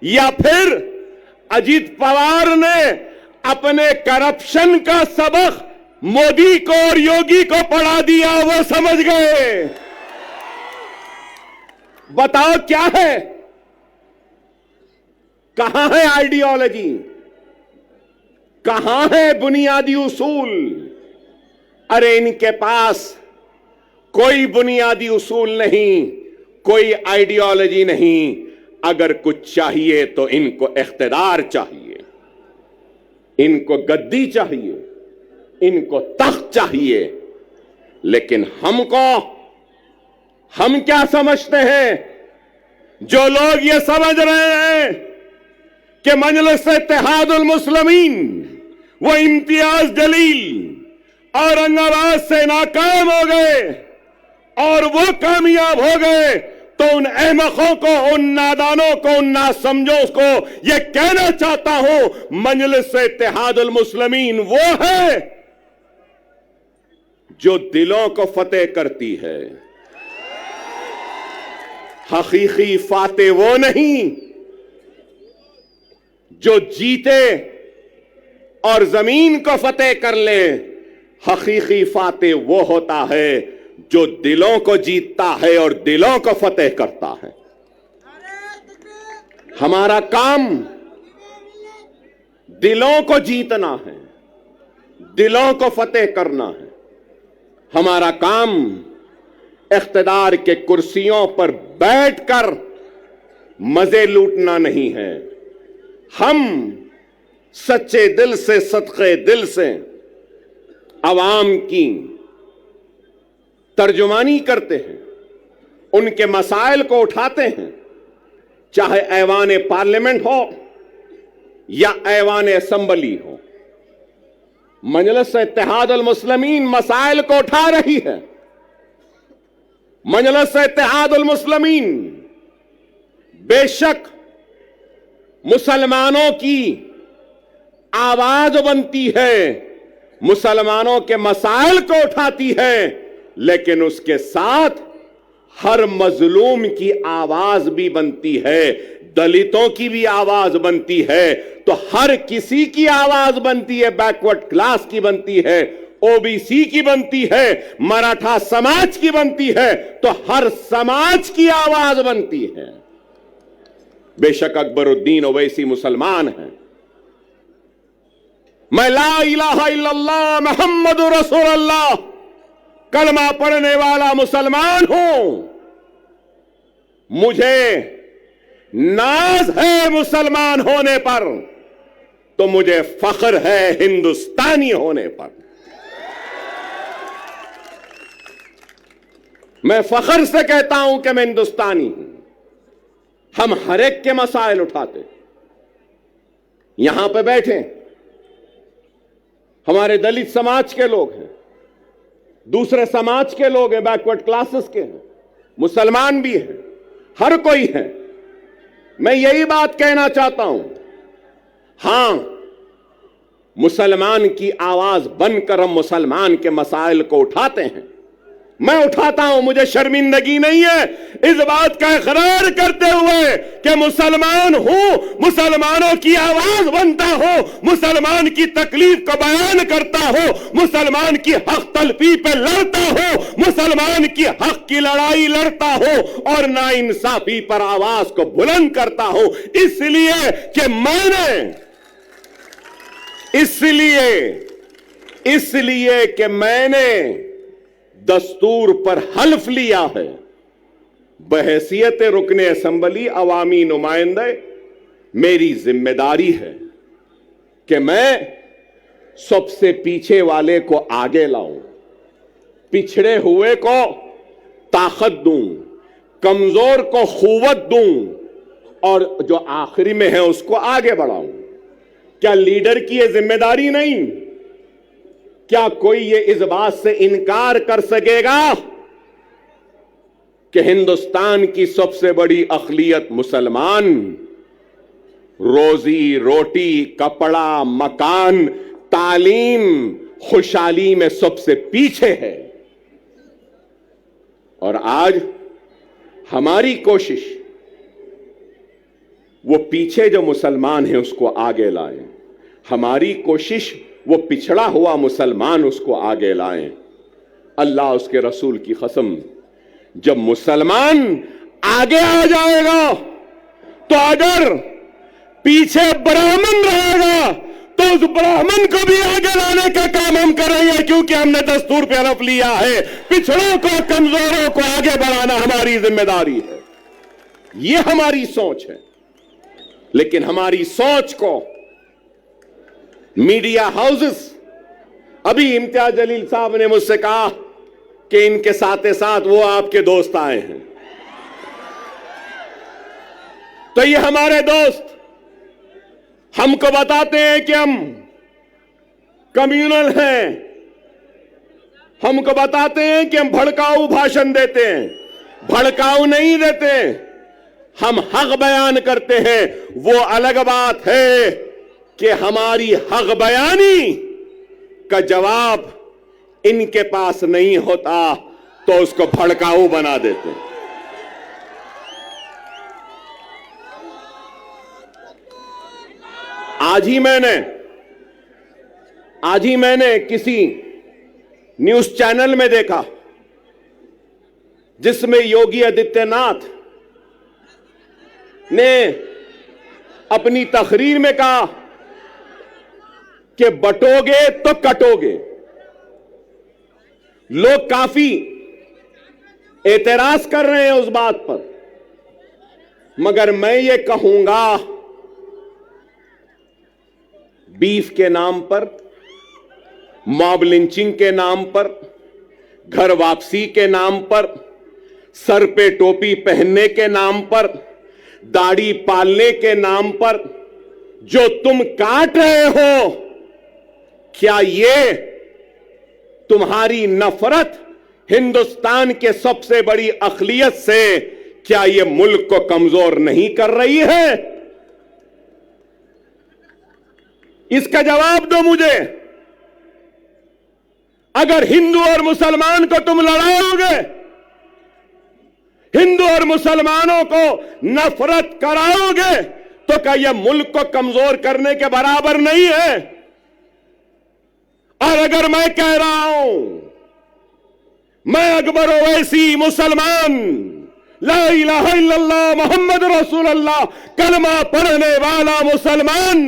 या फिर अजीत पवार ने अपने करप्शन का सबक मोदी को और योगी को पढ़ा दिया, वो समझ गए? बताओ क्या है, कहां है आइडियोलॉजी, कहां है बुनियादी उसूल? अरे इनके पास कोई बुनियादी उसूल नहीं, कोई आइडियोलॉजी नहीं। अगर कुछ चाहिए तो इनको इख्तिदार चाहिए, इनको गद्दी चाहिए, इनको तख्त चाहिए। लेकिन हम क्या समझते हैं? जो लोग ये समझ रहे हैं कि मजलिस इत्तेहादुल मुस्लिमीन वो इम्तियाज जलील औरंगाबाद से नाकाम हो गए और वो कामयाब हो गए, तो उन अहमकों को, उन नादानों को, उन नासमझों को ये कहना चाहता हूं, मजलिस इत्तेहादुल मुस्लिमीन वो है जो दिलों को फतेह करती है। हकीकी फाते वो नहीं जो जीते और जमीन को फतेह कर ले। हकीकी फाते वो होता है जो दिलों को जीतता है और दिलों को फतेह करता है। हमारा काम दिलों को जीतना है, दिलों को फतेह करना है। हमारा काम इख्तिदार के कुर्सियों पर बैठकर मजे लूटना नहीं है। हम सच्चे दिल से, सदके दिल से अवाम की तर्जुमानी करते हैं, उनके मसाइल को उठाते हैं, चाहे ऐवान पार्लियामेंट हो या ऐवान असेंबली हो। मजलिस इत्तेहादुल मुस्लिमीन मसाइल को उठा रही है। मजलिस इत्तेहादुल मुस्लिमीन बेशक मुसलमानों की आवाज बनती है, मुसलमानों के मसाइल को उठाती है, लेकिन उसके साथ हर मजलूम की आवाज भी बनती है, दलितों की भी आवाज बनती है, तो हर किसी की आवाज बनती है, बैकवर्ड क्लास की बनती है, ओबीसी की बनती है, मराठा समाज की बनती है, तो हर समाज की आवाज बनती है। बेशक अकबरुद्दीन ओवैसी मुसलमान हैं, मैं ला इलाहा इल्लल्लाह मुहम्मदुर रसूलुल्लाह कलमा पढ़ने वाला मुसलमान हूं। मुझे नाज है मुसलमान होने पर, तो मुझे फख्र है हिंदुस्तानी होने पर। मैं फख्र से कहता हूं कि मैं हिंदुस्तानी हूं। हम हर एक के मसाइल उठाते, यहां पे बैठे हमारे दलित समाज के लोग हैं, दूसरे समाज के लोग हैं, बैकवर्ड क्लासेस के हैं, मुसलमान भी हैं, हर कोई है। मैं यही बात कहना चाहता हूं, हां मुसलमान की आवाज बनकर हम मुसलमान के मसाइल को उठाते हैं। मैं उठाता हूं, मुझे शर्मिंदगी नहीं है इस बात का इकरार करते हुए कि मुसलमान हूं, मुसलमानों की आवाज बनता हो, मुसलमान की तकलीफ को बयान करता हो, मुसलमान की हक तलफी पे लड़ता हो, मुसलमान की हक की लड़ाई लड़ता हो और नाइंसाफी पर आवाज को बुलंद करता हो। इसलिए कि मैंने दस्तूर पर हल्फ लिया है, बहैसियत रुकने असेंबली अवामी नुमाइंदे मेरी जिम्मेदारी है कि मैं सबसे पीछे वाले को आगे लाऊं, पिछड़े हुए को ताकत दूं, कमजोर को खुवत दूं और जो आखिरी में है उसको आगे बढ़ाऊं। क्या लीडर की यह जिम्मेदारी नहीं? क्या कोई ये इस बात से इनकार कर सकेगा कि हिंदुस्तान की सबसे बड़ी अक़लियत मुसलमान रोजी रोटी, कपड़ा, मकान, तालीम, खुशहाली में सबसे पीछे है? और आज हमारी कोशिश वो पीछे जो मुसलमान है उसको आगे लाएं, हमारी कोशिश वो पिछड़ा हुआ मुसलमान उसको आगे लाएं। अल्लाह उसके रसूल की कसम, जब मुसलमान आगे आ जाएगा तो अगर पीछे ब्राह्मण रहेगा तो उस ब्राह्मण को भी आगे लाने का काम हम करेंगे, क्योंकि हमने दस्तूर पे हलफ लिया है पिछड़ों को, कमजोरों को आगे बढ़ाना हमारी जिम्मेदारी है। यह हमारी सोच है। लेकिन हमारी सोच को मीडिया हाउसेस, अभी इम्तियाज जलील साहब ने मुझसे कहा कि इनके साथ साथ वो आपके दोस्त आए हैं, तो ये हमारे दोस्त हमको बताते हैं कि हम कम्युनल हैं, हमको बताते हैं कि हम भड़काऊ भाषण देते हैं। भड़काऊ नहीं देते, हम हक बयान करते हैं। वो अलग बात है कि हमारी हक बयानी का जवाब इनके पास नहीं होता तो उसको भड़काऊ बना देते हैं। आज ही मैंने किसी न्यूज चैनल में देखा जिसमें योगी आदित्यनाथ ने अपनी तकरीर में कहा कि बटोगे तो कटोगे। लोग काफी एतराज कर रहे हैं उस बात पर, मगर मैं ये कहूंगा, बीफ के नाम पर, मॉब लिंचिंग के नाम पर, घर वापसी के नाम पर, सर पे टोपी पहनने के नाम पर, दाढ़ी पालने के नाम पर जो तुम काट रहे हो, क्या ये तुम्हारी नफरत हिंदुस्तान के सबसे बड़ी अक़लियत से, क्या ये मुल्क को कमजोर नहीं कर रही है? इसका जवाब दो मुझे। अगर हिंदू और मुसलमान को तुम लड़ाओगे, हिंदू और मुसलमानों को नफरत कराओगे, तो क्या यह मुल्क को कमजोर करने के बराबर नहीं है? और अगर मैं कह रहा हूं, मैं अकबर ओवैसी मुसलमान, ला इलाहा इल्लल्लाह मोहम्मद रसूलुल्लाह कलमा पढ़ने वाला मुसलमान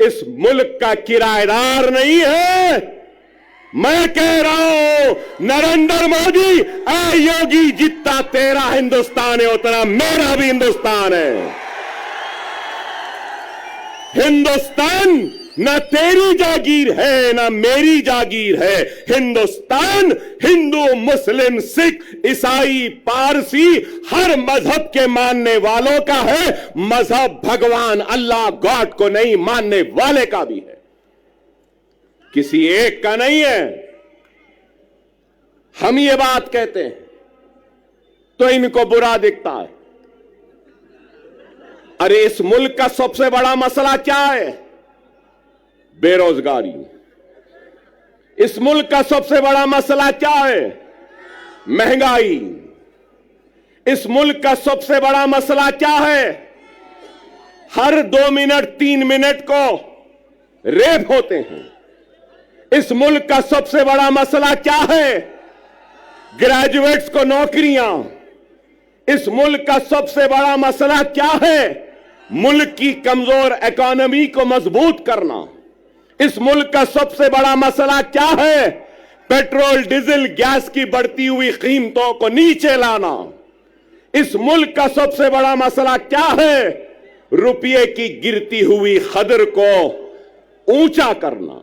इस मुल्क का किराएदार नहीं है। मैं कह रहा हूं, नरेंद्र मोदी, ऐ योगी, जितना तेरा हिंदुस्तान है उतना मेरा भी हिंदुस्तान है। हिंदुस्तान ना तेरी जागीर है ना मेरी जागीर है। हिंदुस्तान हिंदू, मुस्लिम, सिख, ईसाई, पारसी हर मजहब के मानने वालों का है। मजहब भगवान अल्लाह गॉड को नहीं मानने वाले का भी है, किसी एक का नहीं है। हम ये बात कहते हैं तो इनको बुरा दिखता है। अरे इस मुल्क का सबसे बड़ा मसला क्या है? बेरोजगारी। इस मुल्क का सबसे बड़ा मसला क्या है? महंगाई। इस मुल्क का सबसे बड़ा मसला क्या है? हर 2 मिनट 3 मिनट को रेप होते हैं। इस मुल्क का सबसे बड़ा मसला क्या है? ग्रेजुएट्स को नौकरियां। इस मुल्क का सबसे बड़ा मसला क्या है? मुल्क की कमजोर इकोनॉमी को मजबूत करना। इस मुल्क का सबसे बड़ा मसला क्या है? पेट्रोल, डीजल, गैस की बढ़ती हुई कीमतों को नीचे लाना। इस मुल्क का सबसे बड़ा मसला क्या है? रुपये की गिरती हुई कदर को ऊंचा करना।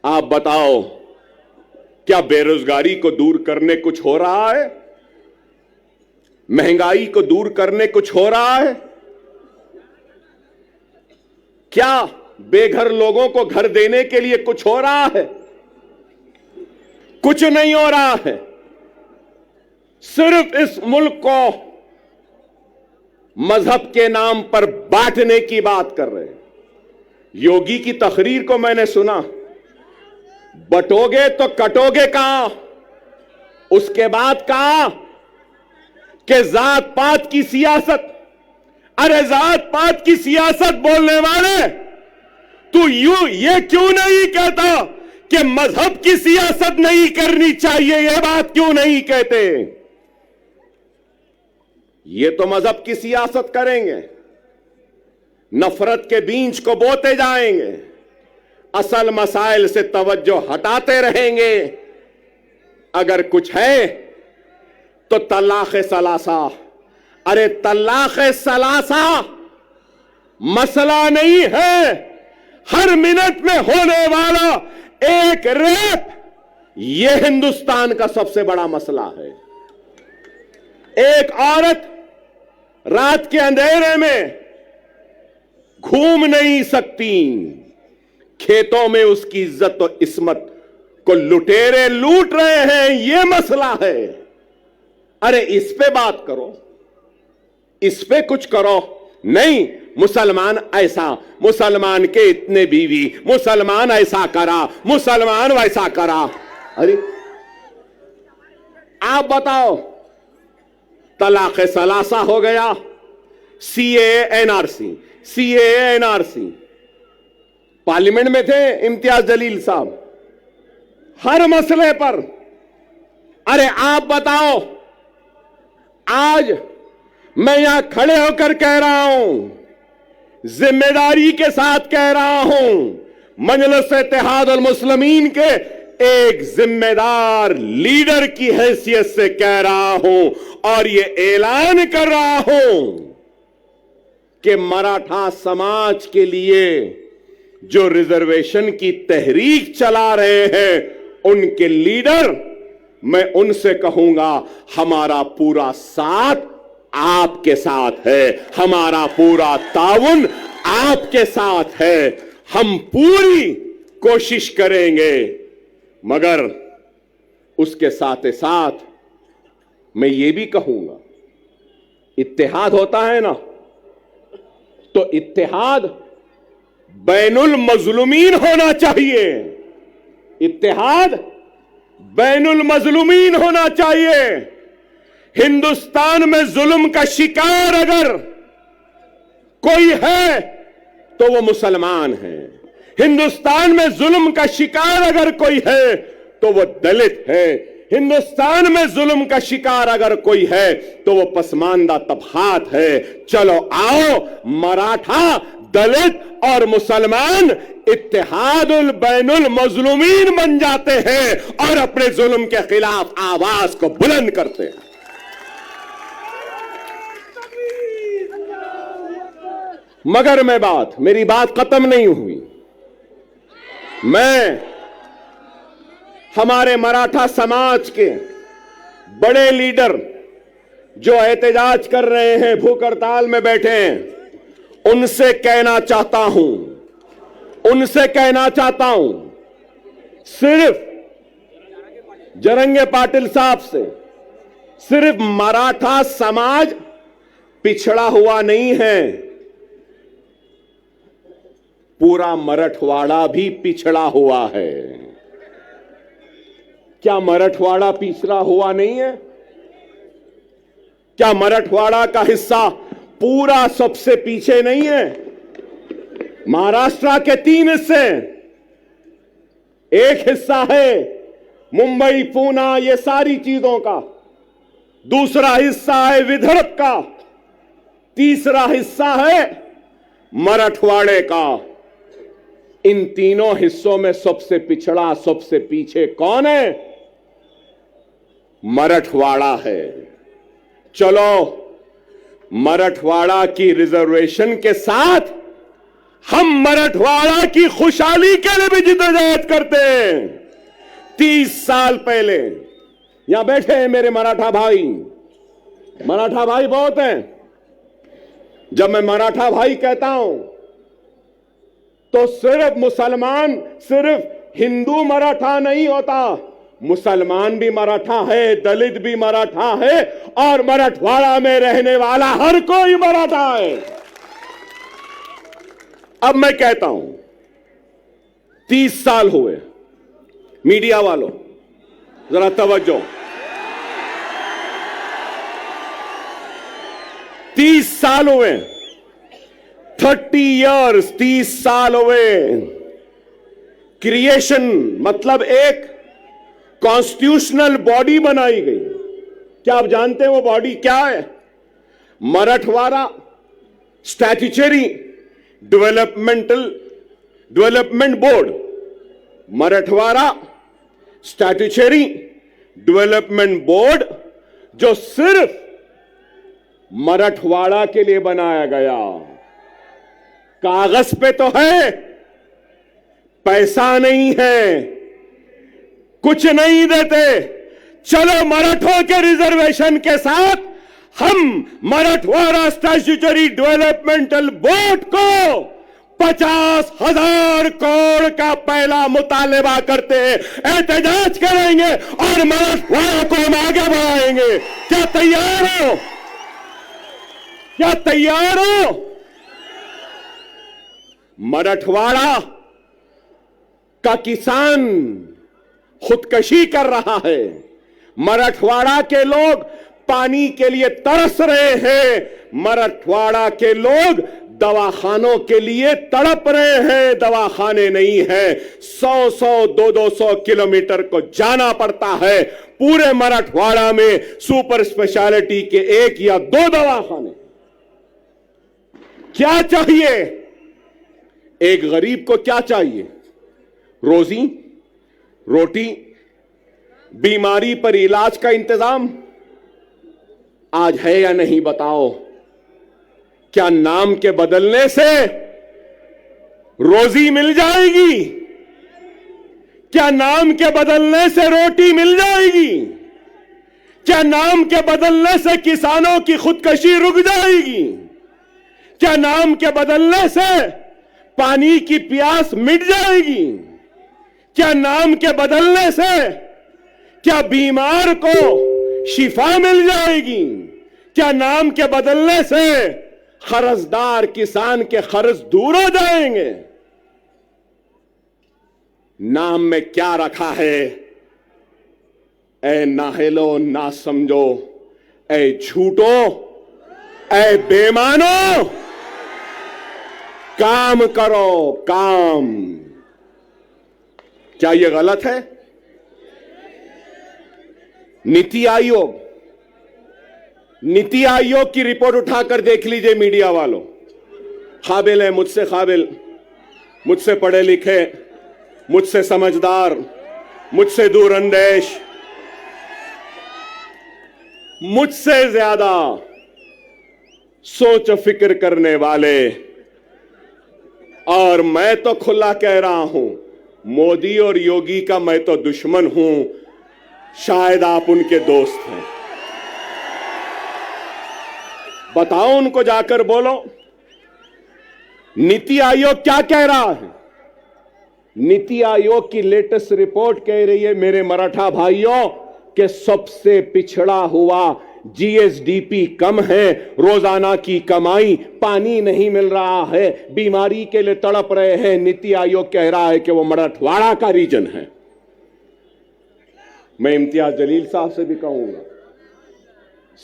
आप बताओ, क्या बेरोजगारी को दूर करने कुछ हो रहा है? महंगाई को दूर करने कुछ हो रहा है? क्या बेघर लोगों को घर देने के लिए कुछ हो रहा है? कुछ नहीं हो रहा है। सिर्फ इस मुल्क को मजहब के नाम पर बांटने की बात कर रहे हैं। योगी की तकरीर को मैंने सुना, बटोगे तो कटोगे कहां? उसके बाद कहा कि जात पात की सियासत। अरे जात पात की सियासत बोलने वाले, तू ये क्यों नहीं कहता कि मजहब की सियासत नहीं करनी चाहिए? ये बात क्यों नहीं कहते? ये तो मजहब की सियासत करेंगे, नफरत के बीज को बोते जाएंगे, असल मसाइल से तवज्जो हटाते रहेंगे। अगर कुछ है तो तलाक सलासा। अरे तलाक सलासा मसला नहीं है, हर मिनट में होने वाला एक रेप, यह हिंदुस्तान का सबसे बड़ा मसला है। एक औरत रात के अंधेरे में घूम नहीं सकती, खेतों में उसकी इज्जत और इस्मत को लुटेरे लूट रहे हैं, यह मसला है। अरे इस पे बात करो, इस पे कुछ करो। नहीं, मुसलमान ऐसा, मुसलमान के इतने बीवी, मुसलमान ऐसा करा, मुसलमान वैसा करा। अरे आप बताओ, तलाक सलासा हो गया, CAA NRC, CAA NRC. Parliament में थे इम्तियाज जलील साहब, हर मसले पर। अरे आप बताओ, आज मैं यहां खड़े होकर कह रहा हूं, जिम्मेदारी के साथ कह रहा हूं, मजलिस इत्तेहादुल मुस्लिमीन के एक जिम्मेदार लीडर की हैसियत से कह रहा हूं और ये ऐलान कर रहा हूं कि मराठा समाज के लिए जो रिजर्वेशन की तहरीक चला रहे हैं उनके लीडर, मैं उनसे कहूंगा, हमारा पूरा साथ आपके साथ है, हमारा पूरा ताउन आपके साथ है। हम पूरी कोशिश करेंगे, मगर उसके साथ साथ मैं ये भी कहूंगा, इत्तेहाद होता है ना, तो इत्तेहाद बैनुल मजलूमीन होना चाहिए। इत्तेहाद बैनुल मजलूमीन होना चाहिए। हिंदुस्तान में जुल्म का शिकार अगर कोई है तो वो मुसलमान है। हिंदुस्तान में जुल्म का शिकार अगर कोई है तो वो दलित है। हिंदुस्तान में जुल्म का शिकार अगर कोई है तो वो पसमानदा तबकात है। चलो आओ, मराठा, दलित और मुसलमान इत्तेहादुल बैनुल मजलूमीन बन जाते हैं और अपने जुल्म के खिलाफ आवाज को बुलंद करते हैं। मगर मेरी बात खत्म नहीं हुई। मैं हमारे मराठा समाज के बड़े लीडर जो एहतजाज कर रहे हैं, भूख हड़ताल में बैठे हैं, उनसे कहना चाहता हूं सिर्फ जरंगे पाटिल साहब से, सिर्फ मराठा समाज पिछड़ा हुआ नहीं है, पूरा मराठवाड़ा भी पिछड़ा हुआ है। क्या मराठवाड़ा पिछड़ा हुआ नहीं है? क्या मराठवाड़ा का हिस्सा पूरा सबसे पीछे नहीं है? महाराष्ट्र के 3 हिस्से, एक हिस्सा है मुंबई, पूना, ये सारी चीजों का, दूसरा हिस्सा है विदर्भ का, तीसरा हिस्सा है मराठवाड़े का। इन तीनों हिस्सों में सबसे पिछड़ा, सबसे पीछे कौन है? मराठवाड़ा है। चलो मराठवाड़ा की रिजर्वेशन के साथ हम मराठवाड़ा की खुशहाली के लिए भी जिद्दोजहद करते हैं। 30 साल पहले, यहां बैठे हैं मेरे मराठा भाई बहुत हैं। जब मैं मराठा भाई कहता हूं तो सिर्फ मुसलमान, सिर्फ हिंदू मराठा नहीं होता, मुसलमान भी मराठा है, दलित भी मराठा है और मराठवाड़ा में रहने वाला हर कोई मराठा है। अब मैं कहता हूं 30 साल हुए, मीडिया वालों जरा तवज्जो, 30 साल हुए, 30 इयर्स, 30 साल हुए। क्रिएशन मतलब एक कॉन्स्टिट्यूशनल बॉडी बनाई गई। क्या आप जानते हैं वो बॉडी क्या है? Marathwada statutory development board. Marathwada statutory development board जो सिर्फ मराठवाड़ा के लिए बनाया गया। कागज पे तो है, पैसा नहीं है, कुछ नहीं देते। चलो मराठों के रिजर्वेशन के साथ हम मराठवाड़ा स्टैट्यूटरी डेवलपमेंटल बोर्ड को 50,000 करोड़ का पहला मुतालबा करते हैं, एहतजाज करेंगे और मराठवाड़ा को हम आगे बढ़ाएंगे। क्या तैयार हो? क्या तैयार हो? मराठवाड़ा का किसान खुदकशी कर रहा है। मराठवाड़ा के लोग पानी के लिए तरस रहे हैं। मराठवाड़ा के लोग दवाखानों के लिए तड़प रहे हैं, दवाखाने नहीं है। 100-100, 200-200 किलोमीटर को जाना पड़ता है। पूरे मराठवाड़ा में सुपर स्पेशलिटी के 1 या 2 दवाखाने। क्या चाहिए? एक गरीब को क्या चाहिए? रोजी, रोटी, बीमारी पर इलाज का इंतजाम आज है या नहीं बताओ? क्या नाम के बदलने से रोजी मिल जाएगी? क्या नाम के बदलने से रोटी मिल जाएगी? क्या नाम के बदलने से किसानों की खुदकशी रुक जाएगी? क्या नाम के बदलने से पानी की प्यास मिट जाएगी? क्या नाम के बदलने से क्या बीमार को शिफा मिल जाएगी? क्या नाम के बदलने से कर्जदार किसान के कर्ज दूर हो जाएंगे? नाम में क्या रखा है? ऐ नाहेलो ना समझो, ऐ झूठो, ऐ बेमानो, काम करो काम। क्या यह गलत है? नीति आयोग की रिपोर्ट उठाकर देख लीजिए मीडिया वालों। काबिल है, मुझसे काबिल, मुझसे पढ़े लिखे, मुझसे समझदार, मुझसे दूरअंदेश, मुझसे ज्यादा सोच फिक्र करने वाले, और मैं तो खुला कह रहा हूं, मोदी और योगी का मैं तो दुश्मन हूं, शायद आप उनके दोस्त हैं। बताओ, उनको जाकर बोलो। नीति आयोग क्या कह रहा है? नीति आयोग की लेटेस्ट रिपोर्ट कह रही है, मेरे मराठा भाइयों, कि सबसे पिछड़ा हुआ जीएसडीपी कम है, रोजाना की कमाई, पानी नहीं मिल रहा है, बीमारी के लिए तड़प रहे हैं। नीति आयोग कह रहा है कि वो मराठवाड़ा का रीजन है। मैं इम्तियाज जलील साहब से भी कहूंगा,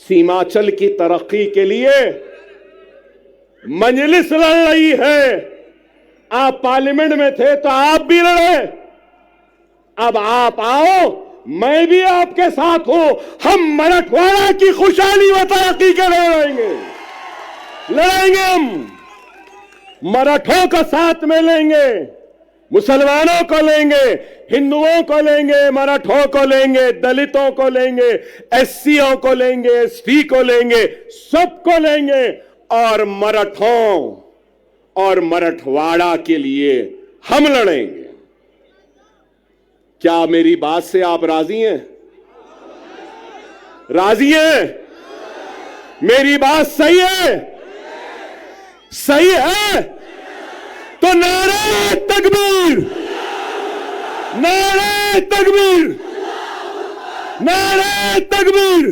सीमांचल की तरक्की के लिए मजलिस लड़ रही है। आप पार्लियामेंट में थे तो आप भी लड़े, अब आप आओ, मैं भी आपके साथ हूं। हम मराठवाड़ा की खुशहाली व तरक्की के लिए लड़ेंगे। हम मराठों का साथ में लेंगे, मुसलमानों को लेंगे, हिंदुओं को लेंगे, मराठों को लेंगे, दलितों को लेंगे, एससीओ को लेंगे, एसटी को लेंगे, सबको लेंगे, और मराठों और मराठवाड़ा के लिए हम लड़ेंगे। क्या मेरी बात से आप राजी हैं? राजी हैं? मेरी बात सही है? सही है तो नारे तकबीर, नारे तकबीर, नारे तकबीर।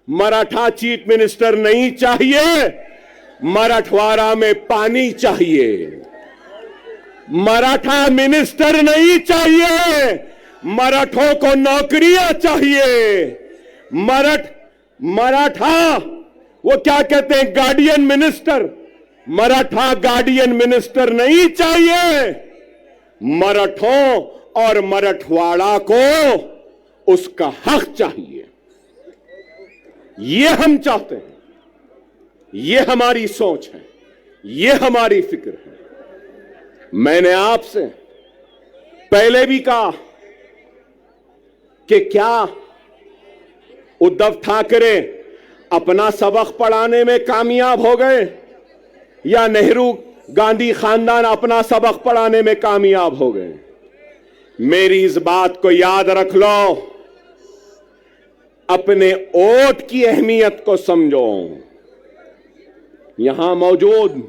मराठा चीफ मिनिस्टर नहीं चाहिए, मराठवाड़ा में पानी चाहिए। मराठा मिनिस्टर नहीं चाहिए, मराठों को नौकरियां चाहिए। मराठा वो क्या कहते हैं, guardian minister, Maratha guardian minister नहीं चाहिए। मराठों और मराठवाड़ा को उसका हक चाहिए। ये हम चाहते हैं, ये हमारी सोच है, ये हमारी फिक्र है। मैंने आपसे पहले भी कहा कि क्या उद्धव ठाकरे अपना सबक पढ़ाने में कामयाब हो गए, या नेहरू गांधी खानदान अपना सबक पढ़ाने में कामयाब हो गए? मेरी इस बात को याद रख लो, अपने वोट की अहमियत को समझो। यहां मौजूद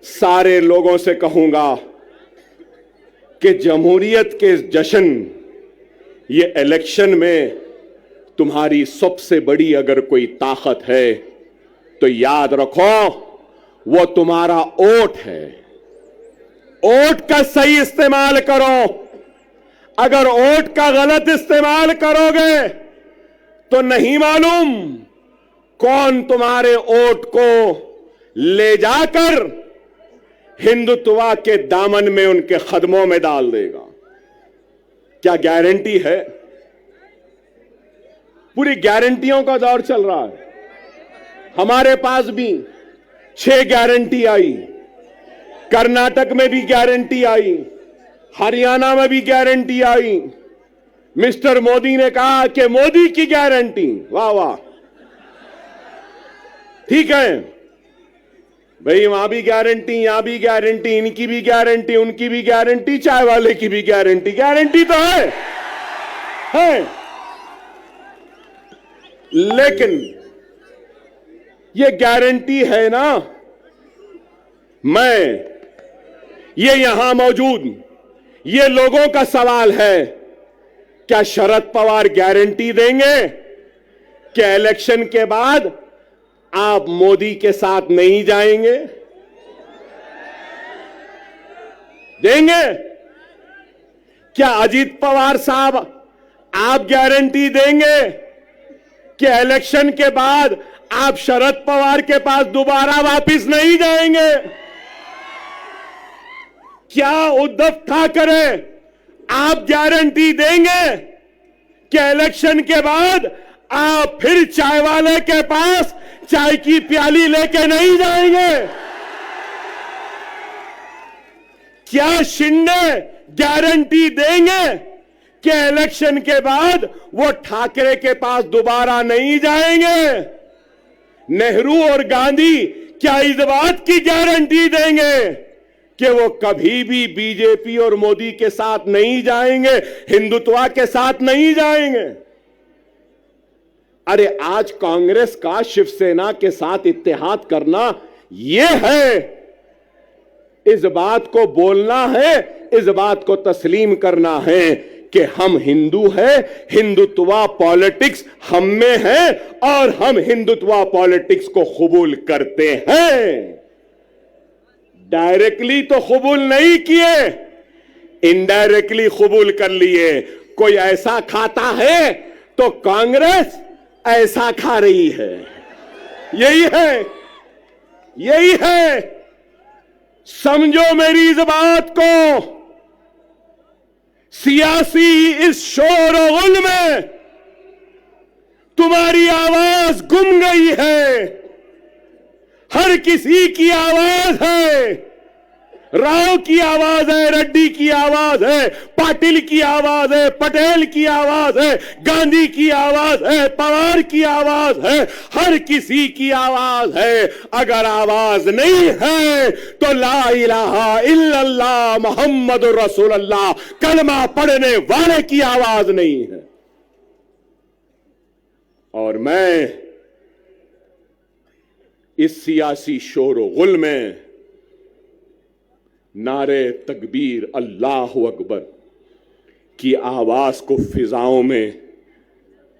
सारे लोगों से कहूंगा कि जमहूरियत के जश्न, ये इलेक्शन में तुम्हारी सबसे बड़ी अगर कोई ताकत है तो याद रखो, वो तुम्हारा वोट है। वोट का सही इस्तेमाल करो। अगर वोट का गलत इस्तेमाल करोगे तो नहीं मालूम कौन तुम्हारे वोट को ले जाकर हिंदुत्व के दामन में, उनके कदमों में डाल देगा। क्या गारंटी है? पूरी गारंटियों का दौर चल रहा है। हमारे पास भी 6 गारंटी आई, कर्नाटक में भी गारंटी आई, हरियाणा में भी गारंटी आई। मिस्टर मोदी ने कहा कि मोदी की गारंटी, वाह वाह, ठीक है भाई, वहां भी गारंटी, यहां भी गारंटी, इनकी भी गारंटी, उनकी भी गारंटी, चाय वाले की भी गारंटी। गारंटी तो है। लेकिन ये गारंटी है ना, ये यहां मौजूद ये लोगों का सवाल है, क्या शरद पवार गारंटी देंगे कि इलेक्शन के बाद आप मोदी के साथ नहीं जाएंगे? देंगे? क्या अजीत पवार साहब आप गारंटी देंगे कि इलेक्शन के बाद आप शरद पवार के पास दोबारा वापस नहीं जाएंगे? क्या उद्धव ठाकरे आप गारंटी देंगे कि इलेक्शन के बाद आप फिर चाय वाले के पास चाय की प्याली लेके नहीं जाएंगे? क्या शिंदे गारंटी देंगे कि इलेक्शन के बाद वो ठाकरे के पास दोबारा नहीं जाएंगे? नेहरू और गांधी क्या इस बात की गारंटी देंगे कि वो कभी भी बीजेपी और मोदी के साथ नहीं जाएंगे, हिंदुत्व के साथ नहीं जाएंगे? अरे आज कांग्रेस का शिवसेना के साथ इत्तेहाद करना यह है, इस बात को बोलना है, इस बात को तस्लीम करना है कि हम हिंदू हैं, हिंदुत्व पॉलिटिक्स हम में है और हम हिंदुत्व पॉलिटिक्स को कबूल करते हैं। डायरेक्टली तो कबूल नहीं किए, इनडायरेक्टली कबूल कर लिए। कोई ऐसा खाता है तो कांग्रेस ऐसा खा रही है। यही है, यही है। समझो मेरी इस बात को। सियासी इस शोर और गुल में तुम्हारी आवाज गुम गई है। हर किसी की आवाज है। राव की आवाज है, रेड्डी की आवाज है, पाटिल की आवाज है, पटेल की आवाज है, गांधी की आवाज है, पवार की आवाज है, हर किसी की आवाज है। अगर आवाज नहीं है तो ला इलाहा इल्लल्लाह मुहम्मदुर रसूलुल्लाह कलमा पढ़ने वाले की आवाज नहीं है। और मैं इस सियासी शोर गुल में नारे तकबीर अल्लाह अकबर की आवाज को फिजाओं में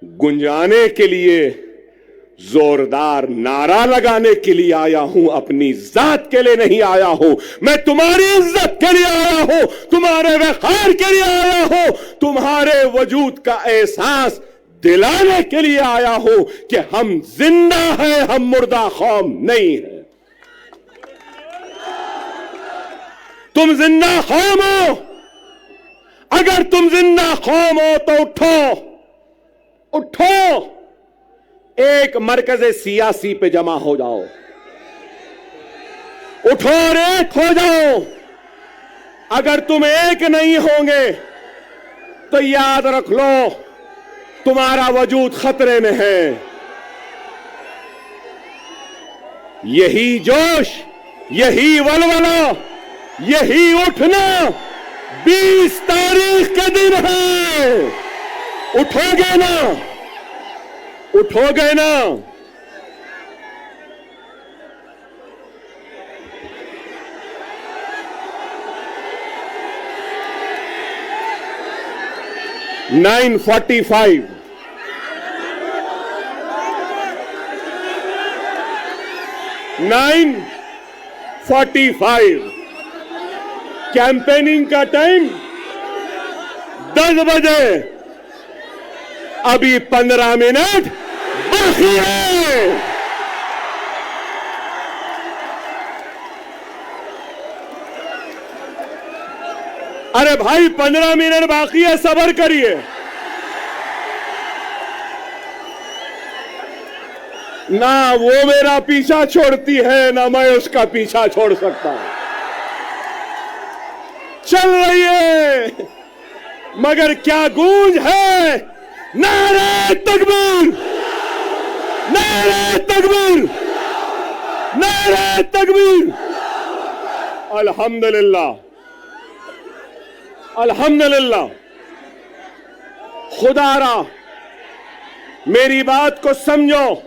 गुंजाने के लिए, जोरदार नारा लगाने के लिए आया हूं। अपनी जात के लिए नहीं आया हूं। मैं तुम्हारी इज्जत के लिए आया हूं, तुम्हारे वक़ार के लिए आया हूं, तुम्हारे वजूद का एहसास दिलाने के लिए आया हूं कि हम जिंदा हैं, हम मुर्दा कौम नहीं है। तुम जिंदा कौम हो। अगर तुम जिंदा कौम हो तो उठो, उठो, एक मरकज सियासी पे जमा हो जाओ। उठो और एक हो जाओ। अगर तुम एक नहीं होंगे तो याद रख लो तुम्हारा वजूद खतरे में है। यही जोश, यही वलवला, यही उठना 20 तारीख के दिन है। उठोगे ना? उठोगे ना? (9:45) 9:45 कैंपेनिंग का टाइम 10 बजे। अभी 15 मिनट बाकी है। अरे भाई 15 मिनट बाकी है, सब्र करिए। ना वो मेरा पीछा छोड़ती है, ना मैं उसका पीछा छोड़ सकता हूं। चल रही है मगर क्या गूंज है। नारे तकबीर, नारे तकबीर, नारे तकबीर। अल्हम्दुलिल्लाह, अल्हम्दुलिल्लाह। खुदारा मेरी बात को समझो,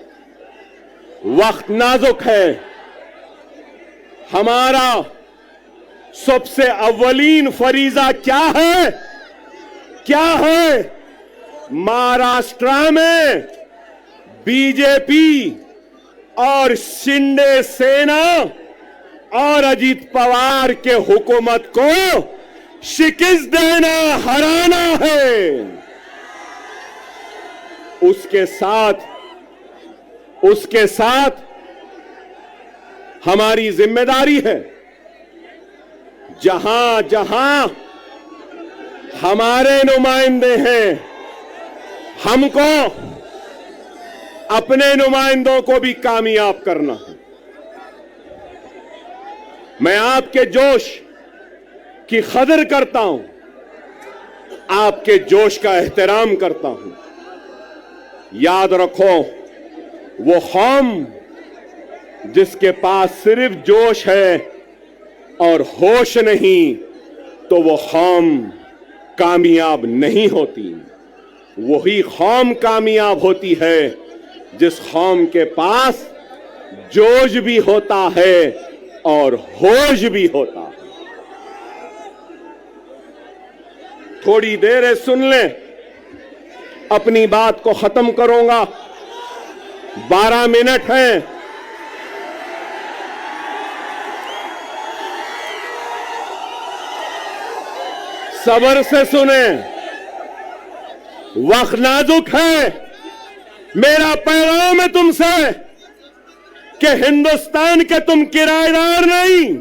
वक्त नाजुक है। हमारा सबसे अव्वलीन फरीजा क्या है? क्या है? महाराष्ट्र में बीजेपी और शिंदे सेना और अजीत पवार के हुकूमत को शिकस्त देना, हराना है। उसके साथ हमारी जिम्मेदारी है, जहां जहां हमारे नुमाइंदे हैं, हमको अपने नुमाइंदों को भी कामयाब करना है। मैं आपके जोश की कदर करता हूं, आपके जोश का एहतराम करता हूं। याद रखो, वो कौम जिसके पास सिर्फ जोश है और होश नहीं, तो वो कौम कामयाब नहीं होती। वही कौम कामयाब होती है जिस कौम के पास जोश भी होता है और होश भी होता है। थोड़ी देर सुन लें, अपनी बात को खत्म करूंगा। 12 मिनट हैं। सब्र से सुने, वक्त नाजुक है। मेरा पैगाम है तुमसे कि हिंदुस्तान के तुम किराएदार नहीं,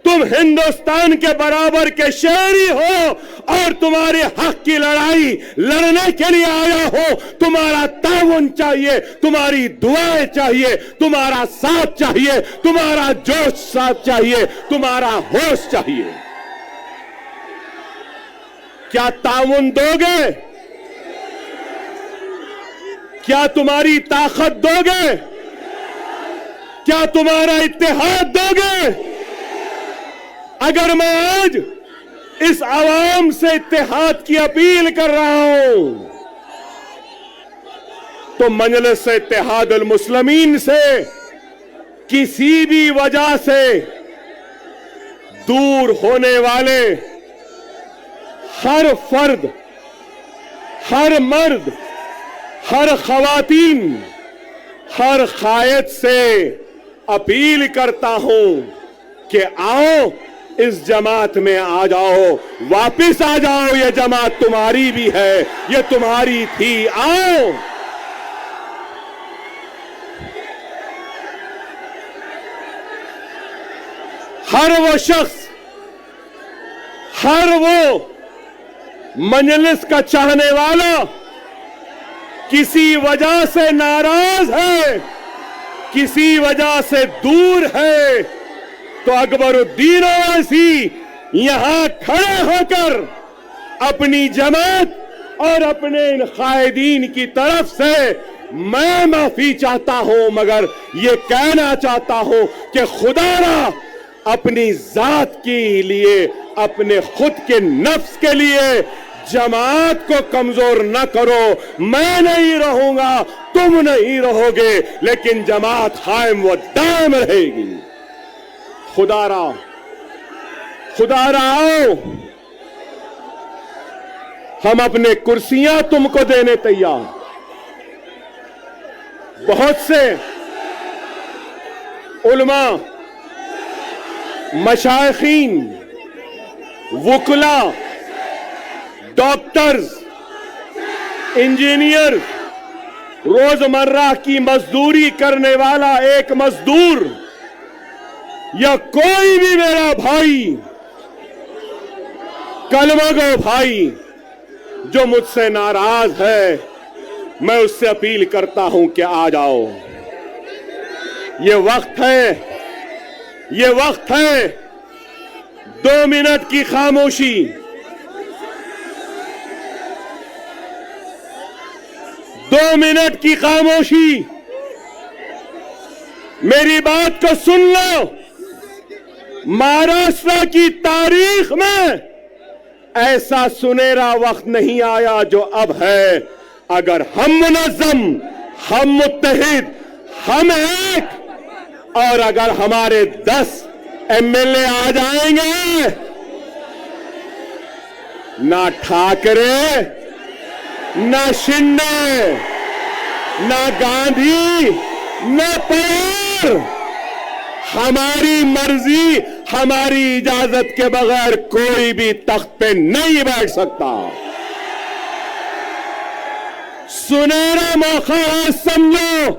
तुम हिंदुस्तान के बराबर के शहरी हो और तुम्हारे हक की लड़ाई लड़ने के लिए आया हो। तुम्हारा ताउन चाहिए, तुम्हारी दुआएं चाहिए, तुम्हारा साथ चाहिए, तुम्हारा जोश साथ चाहिए, तुम्हारा होश चाहिए। क्या ताउन दोगे? क्या तुम्हारी ताकत दोगे? क्या तुम्हारा इत्तेहाद दोगे? अगर मैं आज इस आवाम से इत्तेहाद की अपील कर रहा हूं, तो मजलिस इत्तेहादुल मुस्लिमीन से किसी भी वजह से दूर होने वाले हर फर्द, हर मर्द, हर खवातीन, हर कायद से अपील करता हूं कि आओ, इस जमात में आ जाओ, वापिस आ जाओ। ये जमात तुम्हारी भी है, ये तुम्हारी थी, आओ। हर वो शख्स, हर वो मजलिस का चाहने वाला किसी वजह से नाराज है, किसी वजह से दूर है, तो अकबरुद्दीन ओवैसी यहां खड़े होकर अपनी जमात और अपने इन कायदीन की तरफ से मैं माफी चाहता हूं, मगर ये कहना चाहता हूं कि खुदारा अपनी जात के लिए, अपने खुद के नफ्स के लिए जमात को कमजोर न करो। मैं नहीं रहूंगा, तुम नहीं रहोगे, लेकिन जमात कायम व दायम रहेगी। खुदारा, खुदारा आओ, हम अपने कुर्सियां तुमको देने तैयार। बहुत से उलमा, मशाइखीन, वुकला, डॉक्टर्स, इंजीनियर, रोजमर्रा की मजदूरी करने वाला एक मजदूर या कोई भी मेरा भाई, कलमागो भाई जो मुझसे नाराज है, मैं उससे अपील करता हूं कि आ जाओ। ये वक्त है, ये वक्त है 2 मिनट की खामोशी। 2 मिनट की खामोशी, मेरी बात को सुन लो। महाराष्ट्र की तारीख में ऐसा सुनहरा वक्त नहीं आया जो अब है। अगर हम मुनज़्ज़म, हम मुत्तहिद, हम एक, और अगर हमारे 10 एमएलए आ जाएंगे, ना ठाकरे, ना शिंदे, ना गांधी, ना पवार, हमारी मर्जी, हमारी इजाजत के बगैर कोई भी तख्त पे नहीं बैठ सकता। सुनहरा मौका है, समझो।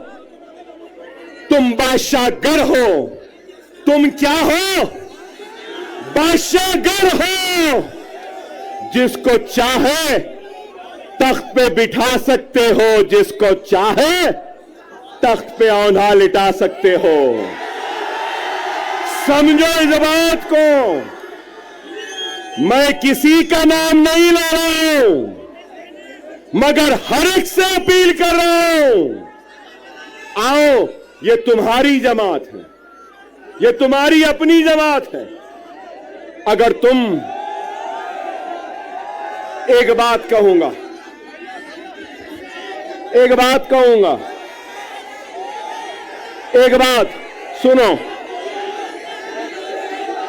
तुम बादशाहगर हो। तुम क्या हो? बादशाहगर हो। जिसको चाहे तख्त पे बिठा सकते हो, जिसको चाहे तख्त पे औंधा लिटा सकते हो। समझो इस बात को। मैं किसी का नाम नहीं ले रहा हूं, मगर हर एक से अपील कर रहा हूं, आओ, ये तुम्हारी जमात है, ये तुम्हारी अपनी जमात है। अगर तुम, एक बात कहूंगा, एक बात कहूंगा, एक बात सुनो,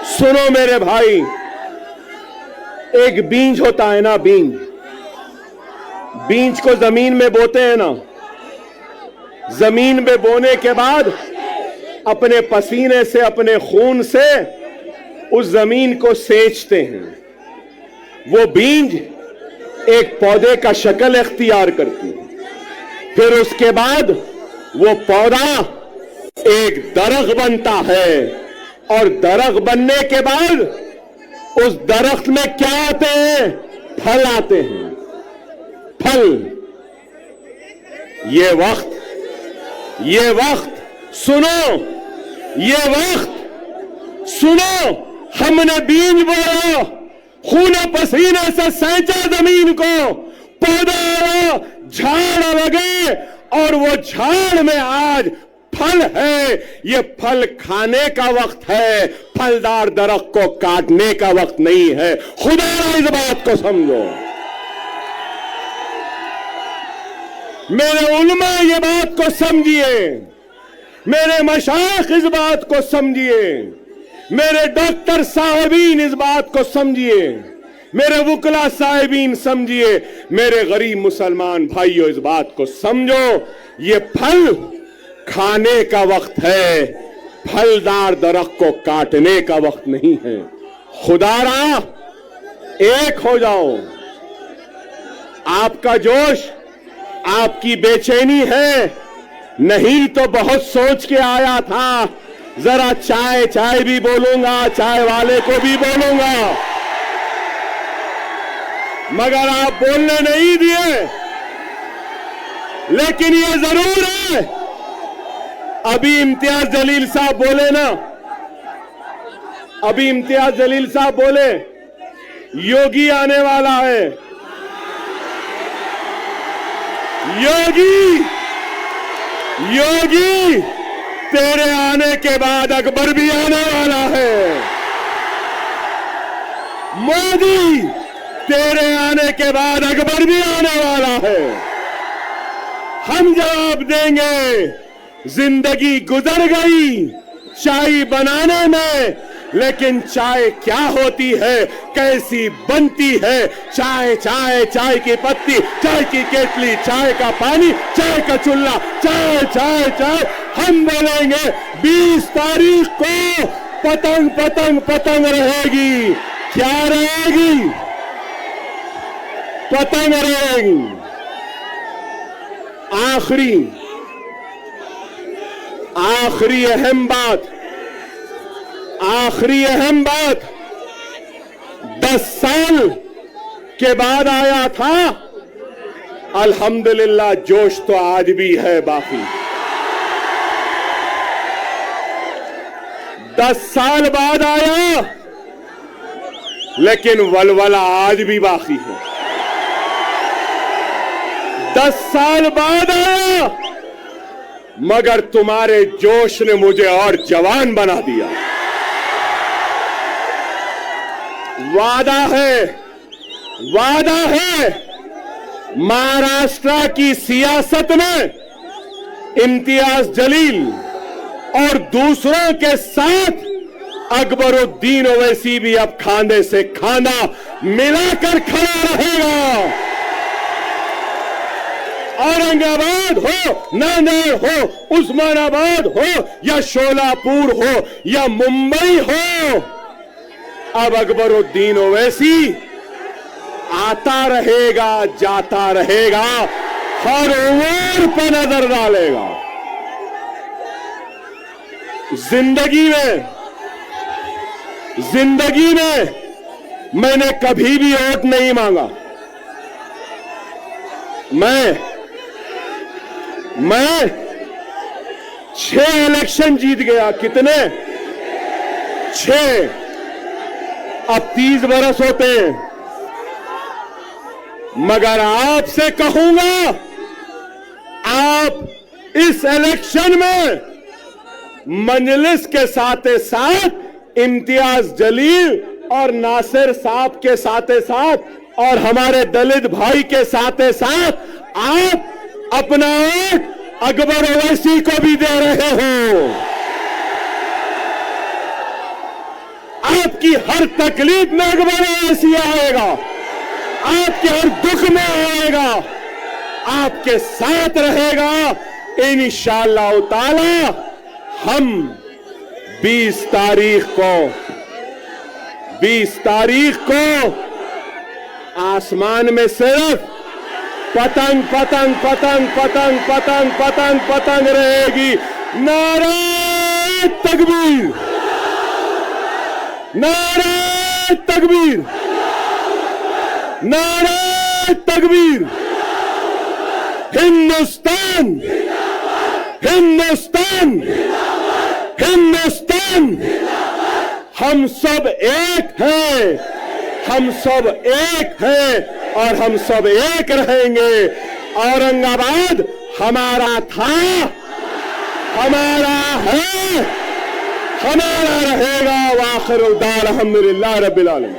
सुनो मेरे भाई। एक बीज होता है ना, बीज, बीज को जमीन में बोते हैं ना, जमीन में बोने के बाद अपने पसीने से, अपने खून से उस जमीन को सेंचते हैं। वो बीज एक पौधे का शक्ल इख्तियार करती है। फिर उसके बाद वो पौधा एक दरख्त बनता है, और दरख्त बनने के बाद उस दरख्त में क्या आते हैं? फल आते हैं। फल। ये वक्त सुनो, ये वक्त सुनो। हमने बीज बोया, खूने पसीने से सेंचा जमीन को, पौधा आया, झाड़ लगे, और वो झाड़ में आज फल है। ये फल खाने का वक्त है, फलदार दरख्त को काटने का वक्त नहीं है। खुदा इस बात को समझो। मेरे उलमा ये बात को समझिए, मेरे मशाइख इस बात को समझिए, मेरे डॉक्टर साहिबीन इस बात को समझिए, मेरे वुकला साहिबीन समझिए, मेरे गरीब मुसलमान भाइयों इस बात को समझो। ये फल खाने का वक्त है, फलदार दरख्त को काटने का वक्त नहीं है। खुदारा एक हो जाओ। आपका जोश, आपकी बेचैनी है, नहीं तो बहुत सोच के आया था, जरा चाय चाय भी बोलूंगा, चाय वाले को भी बोलूंगा, मगर आप बोलने नहीं दिए। लेकिन ये जरूर है, अभी इम्तियाज जलील साहब बोले ना, अभी इम्तियाज जलील साहब बोले योगी आने वाला है। योगी, योगी तेरे आने के बाद अकबर भी आने वाला है। मोदी तेरे आने के बाद अकबर भी आने वाला है। हम जवाब देंगे, जिंदगी गुजर गई चाय बनाने में, लेकिन चाय क्या होती है, कैसी बनती है? चाय चाय, चाय की पत्ती, चाय की केतली, चाय का पानी, चाय का चूल्हा, चाय चाय चाय। हम बोलेंगे 20 तारीख को पतंग पतंग पतंग रहेगी। क्या रहेगी? पतंग रहेगी। आखिरी अहम बात, आखिरी अहम बात, 10 साल के बाद आया था, अल्हम्दुलिल्लाह जोश तो आज भी है बाकी। 10 साल बाद आया, लेकिन वलवला आज भी बाकी है। 10 साल बाद आया, मगर तुम्हारे जोश ने मुझे और जवान बना दिया। वादा है, वादा है, महाराष्ट्र की सियासत में इम्तियाज जलील और दूसरों के साथ अकबरुद्दीन ओवैसी भी अब खांधे से खांधा मिलाकर खड़ा रहेगा। औरंगाबाद हो, नांदेड़ हो, उस्मानाबाद हो या शोलापुर हो या मुंबई हो, अब अकबरुद्दीन ओवैसी आता रहेगा, जाता रहेगा, हर उम्र पर नजर डालेगा। जिंदगी में मैंने कभी भी वोट नहीं मांगा। मैं 6 इलेक्शन जीत गया। कितने? 6। अब 30 बरस होते हैं। मगर आपसे कहूंगा, आप इस इलेक्शन में मजलिस के साथ साथ इम्तियाज जलील और नासिर साहब के साथ साथ और हमारे दलित भाई के साथ साथ आप अपना वोट अकबर ओवैसी को भी दे रहे हो। आपकी हर तकलीफ में अकबर ओवैसी आएगा, आपके हर दुख में आएगा, आपके साथ रहेगा। इंशाअल्लाह ताला हम 20 तारीख को आसमान में सिर्फ पतंग पतंग पतंग पतंग पतंग पतंग पतंग रहेगी। नारे तकबीर, नारे तकबीर, नारे तकबीर। हिंदुस्तान, हिंदुस्तान, हिंदुस्तान। हम सब एक हैं, हम सब एक हैं और हम सब एक रहेंगे। औरंगाबाद हमारा था, हमारा है, हमारा रहेगा। वाखिर दार अल्हम्दुलिल्लाह रब्बिल आलमीन।